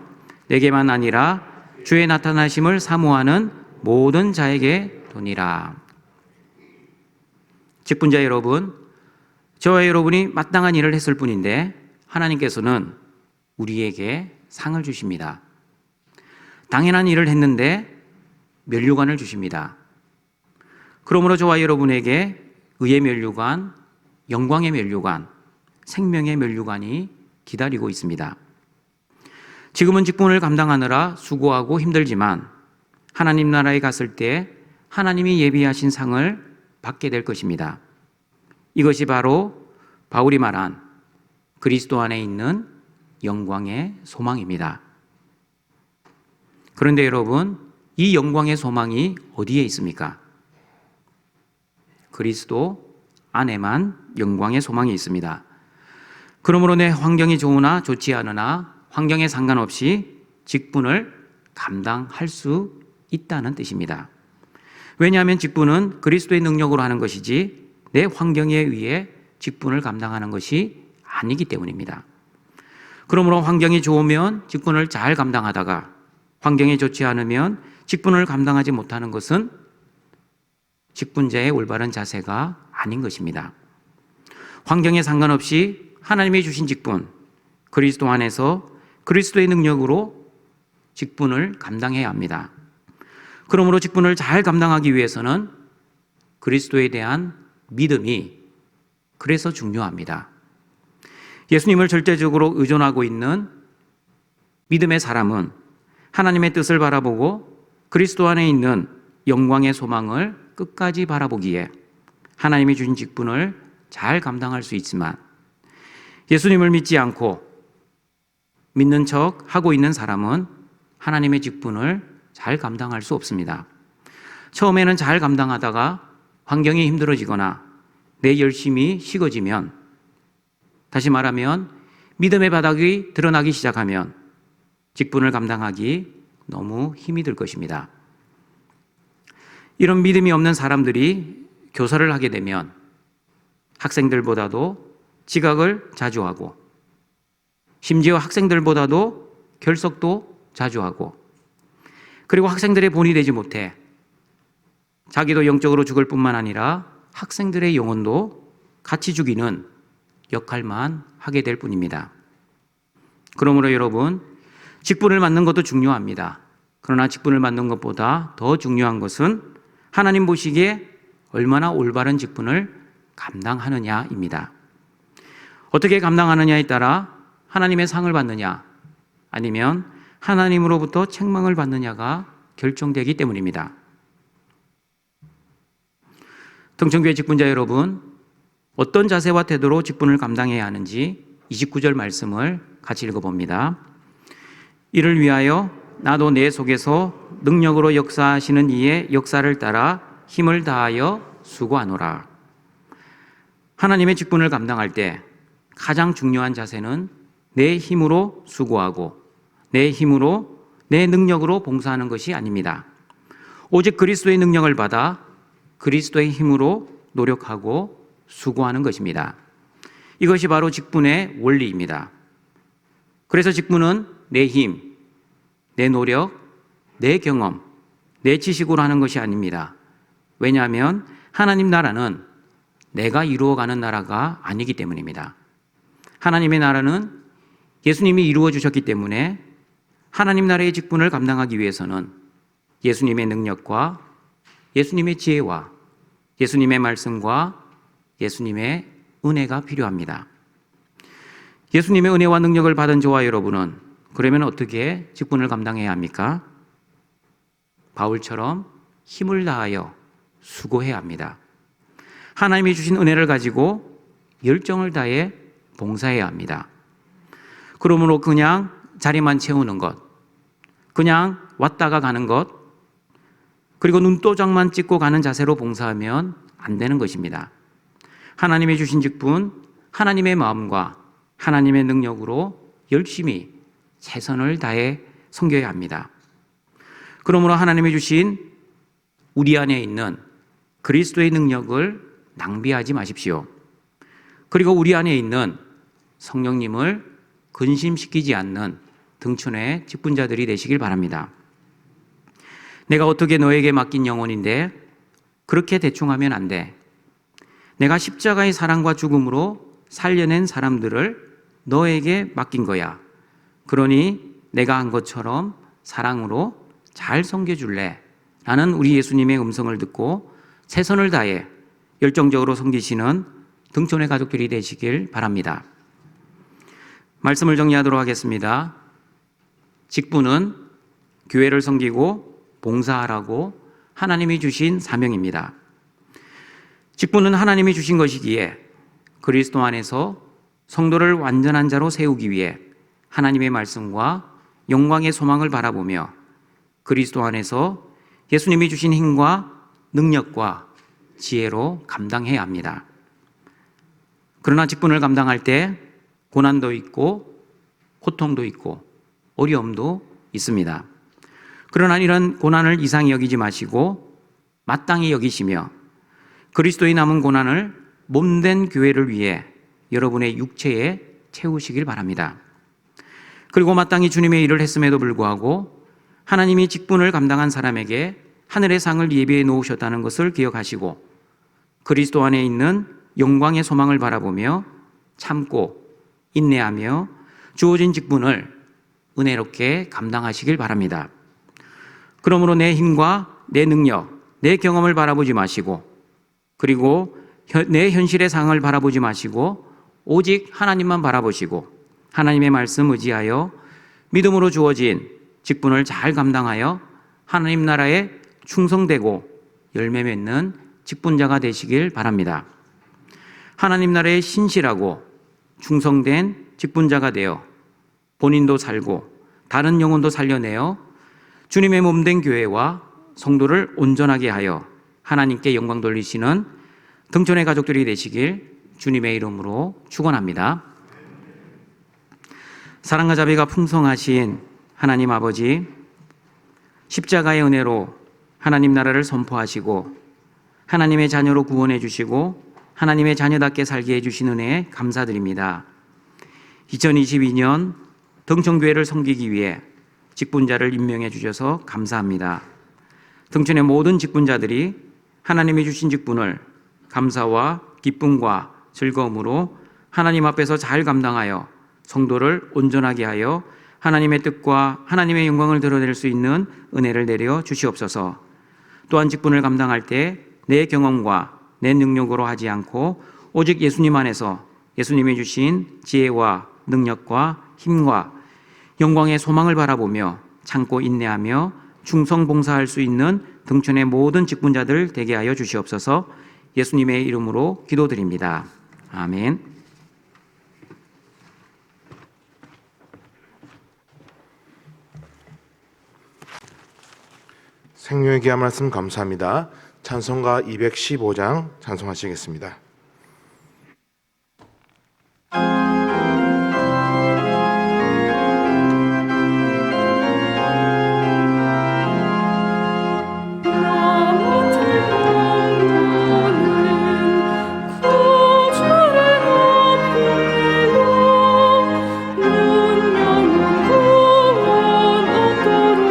내게만 아니라 주의 나타나심을 사모하는 모든 자에게 도니라. 직분자 여러분, 저와 여러분이 마땅한 일을 했을 뿐인데 하나님께서는 우리에게 상을 주십니다. 당연한 일을 했는데 면류관을 주십니다. 그러므로 저와 여러분에게 의의 면류관, 영광의 면류관, 생명의 면류관이 기다리고 있습니다. 지금은 직분을 감당하느라 수고하고 힘들지만 하나님 나라에 갔을 때 하나님이 예비하신 상을 받게 될 것입니다. 이것이 바로 바울이 말한 그리스도 안에 있는 영광의 소망입니다. 그런데 여러분, 이 영광의 소망이 어디에 있습니까? 그리스도 안에만 영광의 소망이 있습니다. 그러므로 내 환경이 좋으나 좋지 않으나 환경에 상관없이 직분을 감당할 수 있다는 뜻입니다. 왜냐하면 직분은 그리스도의 능력으로 하는 것이지 내 환경에 의해 직분을 감당하는 것이 아니기 때문입니다. 그러므로 환경이 좋으면 직분을 잘 감당하다가 환경이 좋지 않으면 직분을 감당하지 못하는 것은 직분자의 올바른 자세가 아닌 것입니다. 환경에 상관없이 하나님이 주신 직분, 그리스도 안에서 그리스도의 능력으로 직분을 감당해야 합니다. 그러므로 직분을 잘 감당하기 위해서는 그리스도에 대한 믿음이 그래서 중요합니다. 예수님을 절대적으로 의존하고 있는 믿음의 사람은 하나님의 뜻을 바라보고 그리스도 안에 있는 영광의 소망을 끝까지 바라보기에 하나님이 주신 직분을 잘 감당할 수 있지만 예수님을 믿지 않고 믿는 척 하고 있는 사람은 하나님의 직분을 잘 감당할 수 없습니다. 처음에는 잘 감당하다가 환경이 힘들어지거나 내 열심이 식어지면, 다시 말하면 믿음의 바닥이 드러나기 시작하면 직분을 감당하기 너무 힘이 들 것입니다. 이런 믿음이 없는 사람들이 교사를 하게 되면 학생들보다도 지각을 자주 하고 심지어 학생들보다도 결석도 자주 하고 그리고 학생들의 본이 되지 못해 자기도 영적으로 죽을 뿐만 아니라 학생들의 영혼도 같이 죽이는 역할만 하게 될 뿐입니다. 그러므로 여러분, 직분을 맡는 것도 중요합니다. 그러나 직분을 맡는 것보다 더 중요한 것은 하나님 보시기에 얼마나 올바른 직분을 감당하느냐입니다. 어떻게 감당하느냐에 따라 하나님의 상을 받느냐 아니면 하나님으로부터 책망을 받느냐가 결정되기 때문입니다. 등천교회 직분자 여러분, 어떤 자세와 태도로 직분을 감당해야 하는지 29절 말씀을 같이 읽어봅니다. 이를 위하여 나도 내 속에서 능력으로 역사하시는 이의 역사를 따라 힘을 다하여 수고하노라. 하나님의 직분을 감당할 때 가장 중요한 자세는 내 힘으로 수고하고 내 힘으로, 내 능력으로 봉사하는 것이 아닙니다. 오직 그리스도의 능력을 받아 그리스도의 힘으로 노력하고 수고하는 것입니다. 이것이 바로 직분의 원리입니다. 그래서 직분은 내 힘, 내 노력, 내 경험, 내 지식으로 하는 것이 아닙니다. 왜냐하면 하나님 나라는 내가 이루어가는 나라가 아니기 때문입니다. 하나님의 나라는 예수님이 이루어 주셨기 때문에 하나님 나라의 직분을 감당하기 위해서는 예수님의 능력과 예수님의 지혜와 예수님의 말씀과 예수님의 은혜가 필요합니다. 예수님의 은혜와 능력을 받은 저와 여러분은 그러면 어떻게 직분을 감당해야 합니까? 바울처럼 힘을 다하여 수고해야 합니다. 하나님이 주신 은혜를 가지고 열정을 다해 봉사해야 합니다. 그러므로 그냥 자리만 채우는 것, 그냥 왔다가 가는 것, 그리고 눈도장만 찍고 가는 자세로 봉사하면 안 되는 것입니다. 하나님이 주신 직분, 하나님의 마음과 하나님의 능력으로 열심히 최선을 다해 섬겨야 합니다. 그러므로 하나님이 주신 우리 안에 있는 그리스도의 능력을 낭비하지 마십시오. 그리고 우리 안에 있는 성령님을 근심시키지 않는 등촌의 직분자들이 되시길 바랍니다. 내가 어떻게 너에게 맡긴 영혼인데 그렇게 대충 하면 안 돼. 내가 십자가의 사랑과 죽음으로 살려낸 사람들을 너에게 맡긴 거야. 그러니 내가 한 것처럼 사랑으로 잘 섬겨줄래? 라는 우리 예수님의 음성을 듣고 최선을 다해 열정적으로 섬기시는 등촌의 가족들이 되시길 바랍니다. 말씀을 정리하도록 하겠습니다. 직분은 교회를 섬기고 봉사하라고 하나님이 주신 사명입니다. 직분은 하나님이 주신 것이기에 그리스도 안에서 성도를 완전한 자로 세우기 위해 하나님의 말씀과 영광의 소망을 바라보며 그리스도 안에서 예수님이 주신 힘과 능력과 지혜로 감당해야 합니다. 그러나 직분을 감당할 때 고난도 있고 고통도 있고 어려움도 있습니다. 그러나 이런 고난을 이상히 여기지 마시고 마땅히 여기시며 그리스도의 남은 고난을 몸된 교회를 위해 여러분의 육체에 채우시길 바랍니다. 그리고 마땅히 주님의 일을 했음에도 불구하고 하나님이 직분을 감당한 사람에게 하늘의 상을 예비해 놓으셨다는 것을 기억하시고 그리스도 안에 있는 영광의 소망을 바라보며 참고 인내하며 주어진 직분을 은혜롭게 감당하시길 바랍니다. 그러므로 내 힘과 내 능력, 내 경험을 바라보지 마시고 그리고 내 현실의 상을 바라보지 마시고 오직 하나님만 바라보시고 하나님의 말씀 의지하여 믿음으로 주어진 직분을 잘 감당하여 하나님 나라에 충성되고 열매 맺는 직분자가 되시길 바랍니다. 하나님 나라에 신실하고 충성된 직분자가 되어 본인도 살고 다른 영혼도 살려내어 주님의 몸된 교회와 성도를 온전하게 하여 하나님께 영광 돌리시는 등촌의 가족들이 되시길 주님의 이름으로 축원합니다. 사랑과 자비가 풍성하신 하나님 아버지, 십자가의 은혜로 하나님 나라를 선포하시고 하나님의 자녀로 구원해 주시고 하나님의 자녀답게 살게 해주신 은혜에 감사드립니다. 2022년 등촌교회를 섬기기 위해 직분자를 임명해 주셔서 감사합니다. 등촌의 모든 직분자들이 하나님이 주신 직분을 감사와 기쁨과 즐거움으로 하나님 앞에서 잘 감당하여 성도를 온전하게 하여 하나님의 뜻과 하나님의 영광을 드러낼 수 있는 은혜를 내려 주시옵소서. 또한 직분을 감당할 때 내 경험과 내 능력으로 하지 않고 오직 예수님 안에서 예수님이 주신 지혜와 능력과 힘과 영광의 소망을 바라보며 참고 인내하며 충성 봉사할 수 있는 등촌의 모든 직분자들 되게 하여 주시옵소서. 예수님의 이름으로 기도드립니다. 아멘. 생명의 귀한 말씀 감사합니다. 찬송가 215장 찬송하시겠습니다. 능력 구원 얻도록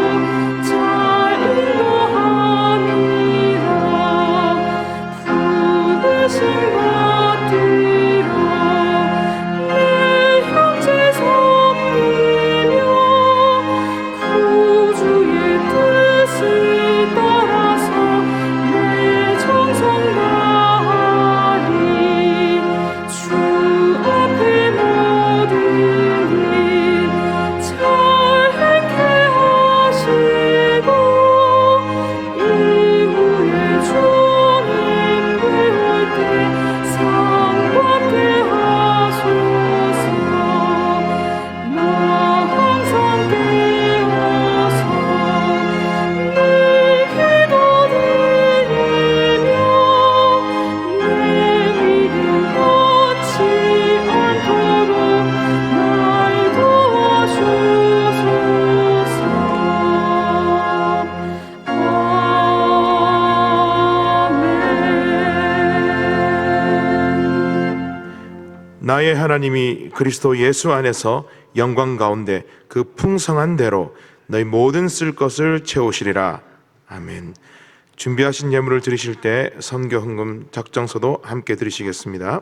나의 하나님이 그리스도 예수 안에서 영광 가운데 그 풍성한 대로 너희 모든 쓸 것을 채우시리라. 아멘. 준비하신 예물을 드리실 때 선교 헌금 작정서도 함께 드리시겠습니다.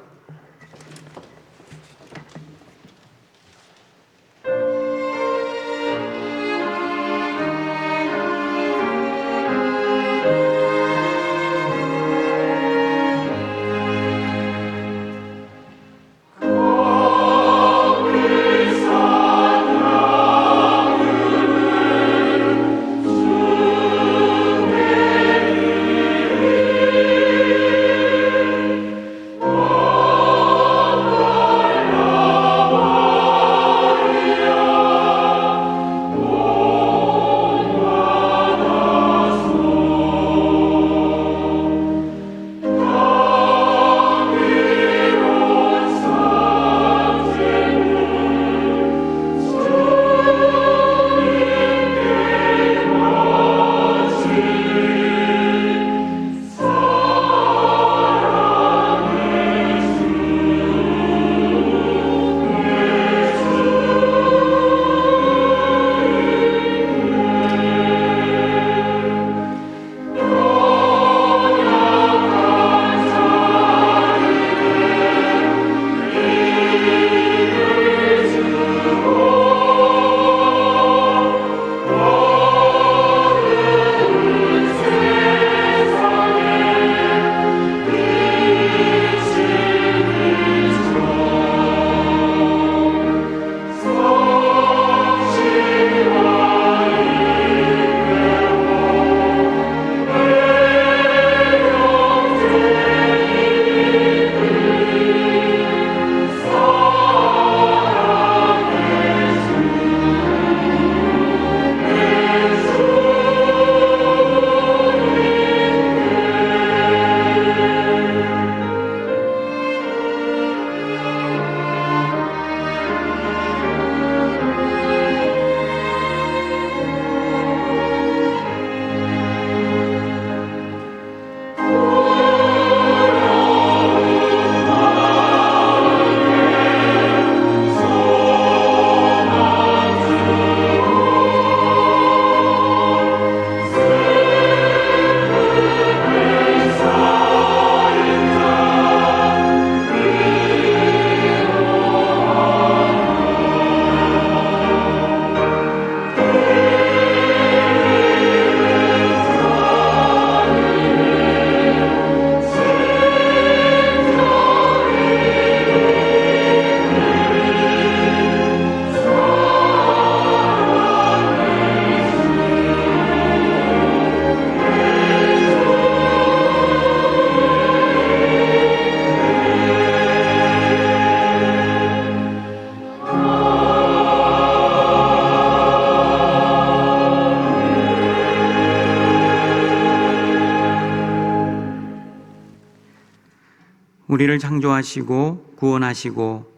우리를 창조하시고 구원하시고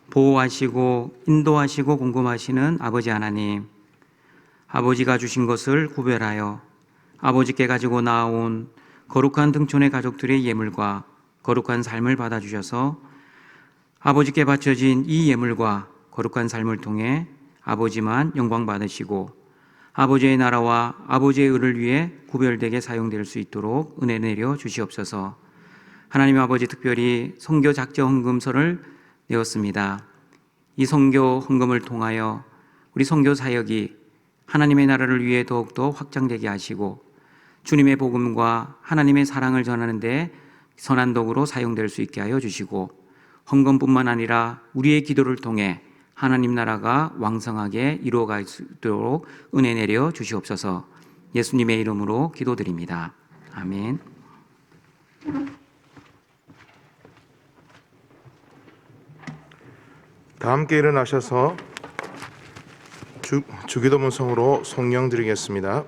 보호하시고 인도하시고 공급하시는 아버지 하나님, 아버지가 주신 것을 구별하여 아버지께 가지고 나온 거룩한 등촌의 가족들의 예물과 거룩한 삶을 받아주셔서 아버지께 바쳐진 이 예물과 거룩한 삶을 통해 아버지만 영광 받으시고 아버지의 나라와 아버지의 의를 위해 구별되게 사용될 수 있도록 은혜 내려 주시옵소서. 하나님 아버지, 특별히 선교 작정 헌금서를 내었습니다. 이 선교 헌금을 통하여 우리 선교 사역이 하나님의 나라를 위해 더욱더 확장되게 하시고 주님의 복음과 하나님의 사랑을 전하는 데 선한 도구로 사용될 수 있게 하여 주시고, 헌금뿐만 아니라 우리의 기도를 통해 하나님 나라가 왕성하게 이루어갈 수 있도록 은혜 내려 주시옵소서. 예수님의 이름으로 기도드립니다. 아멘. 다 함께 일어나셔서 주기도문성으로 성령 드리겠습니다.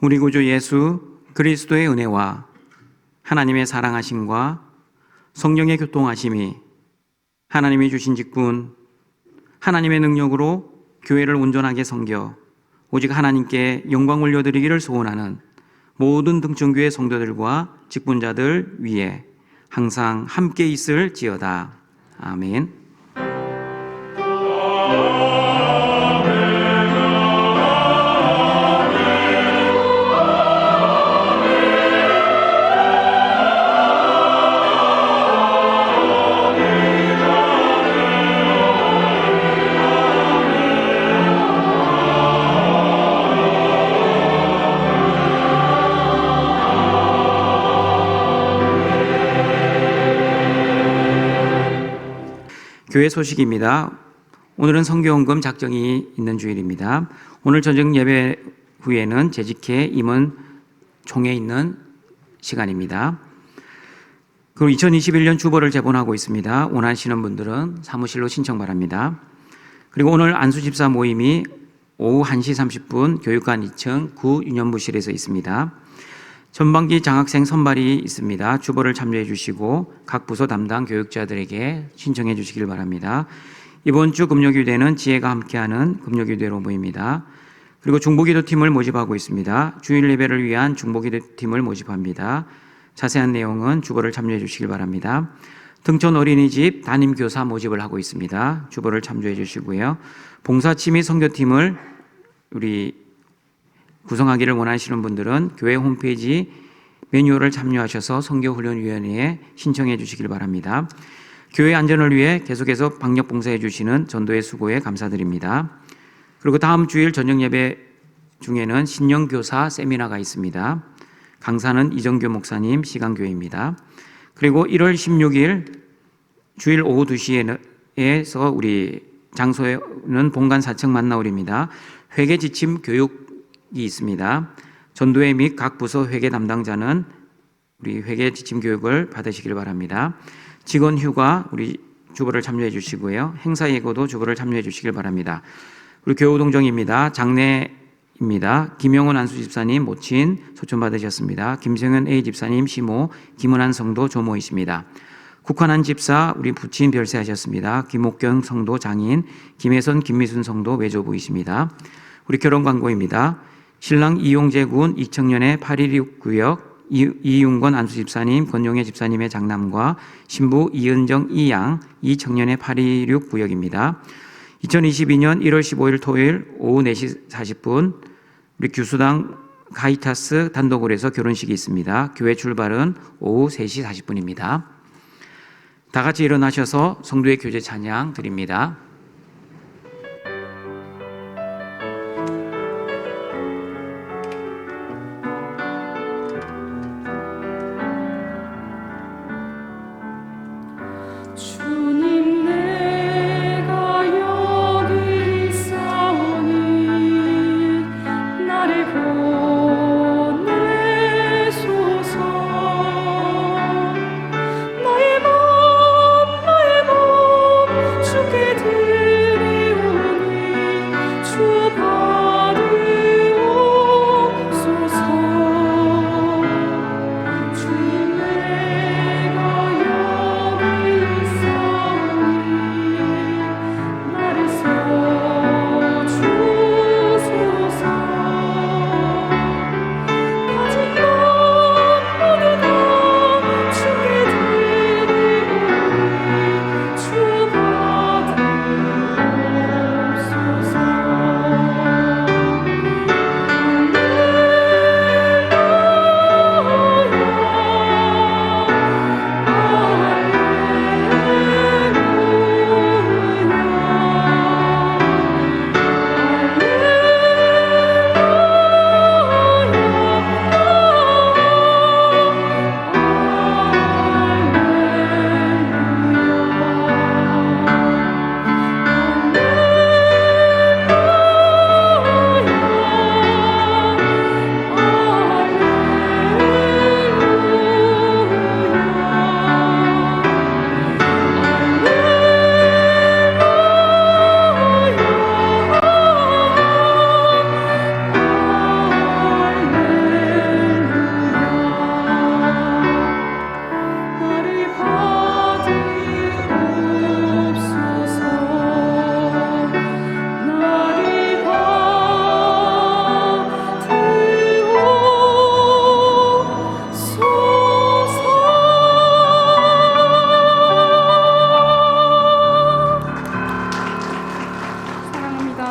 우리 구주 예수 그리스도의 은혜와 하나님의 사랑하심과 성령의 교통하심이 하나님이 주신 직분, 하나님의 능력으로 교회를 온전하게 섬겨 오직 하나님께 영광 올려드리기를 소원하는 모든 등촌교회 성도들과 직분자들 위에 항상 함께 있을지어다. 아멘. 교회 소식입니다. 오늘은 선교헌금 작정이 있는 주일입니다. 오늘 저녁 예배 후에는 재직회 임원 총회 있는 시간입니다. 그리고 2021년 주보를 제본하고 있습니다. 원하시는 분들은 사무실로 신청 바랍니다. 그리고 오늘 안수집사 모임이 오후 1시 30분 교육관 2층 구유년부실에서 있습니다. 전반기 장학생 선발이 있습니다. 주보를 참조해 주시고 각 부서 담당 교육자들에게 신청해 주시길 바랍니다. 이번 주 금요기도회는 지혜가 함께하는 금요기도회로 모입니다. 그리고 중보기도팀을 모집하고 있습니다. 주일 예배를 위한 중보기도팀을 모집합니다. 자세한 내용은 주보를 참조해 주시길 바랍니다. 등촌 어린이집 담임교사 모집을 하고 있습니다. 주보를 참조해 주시고요. 봉사취미 선교팀을 우리 구성하기를 원하시는 분들은 교회 홈페이지 매뉴얼을 참여하셔서 선교훈련위원회에 신청해 주시길 바랍니다. 교회 안전을 위해 계속해서 방역 봉사해 주시는 전도의 수고에 감사드립니다. 그리고 다음 주일 저녁 예배 중에는 신령교사 세미나가 있습니다. 강사는 이정교 목사님 시간교회입니다. 그리고 1월 16일 주일 오후 2시에서 우리 장소에는 본관 4층 만나올입니다. 회계 지침 교육이 있습니다. 전도회 및 각 부서 회계 담당자는 우리 회계 지침 교육을 받으시길 바랍니다. 직원 휴가 우리 주보를 참여해 주시고요. 행사 예고도 주보를 참여해 주시길 바랍니다. 우리 교우동정입니다. 장례입니다. 김영원 안수 집사님 모친 소천 받으셨습니다. 김성현 A 집사님 시모, 김은한 성도 조모이십니다. 국환한 집사 우리 부친 별세하셨습니다. 김옥경 성도 장인, 김혜선 김미순 성도 외조부이십니다. 우리 결혼 광고입니다. 신랑 이용재 군 이청년의 816구역 이윤권 안수 집사님, 권용혜 집사님의 장남과 신부 이은정 이양 이청년의 816구역입니다. 2022년 1월 15일 토요일 오후 4시 40분 우리 규수당 가이타스 단독홀에서 결혼식이 있습니다. 교회 출발은 오후 3시 40분입니다. 다 같이 일어나셔서 성도의 교제 찬양 드립니다. 주님 내가 여기 있사오니 나를 보내소서. 나의 몸 주께 드리옵나이다.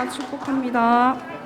축복합니다.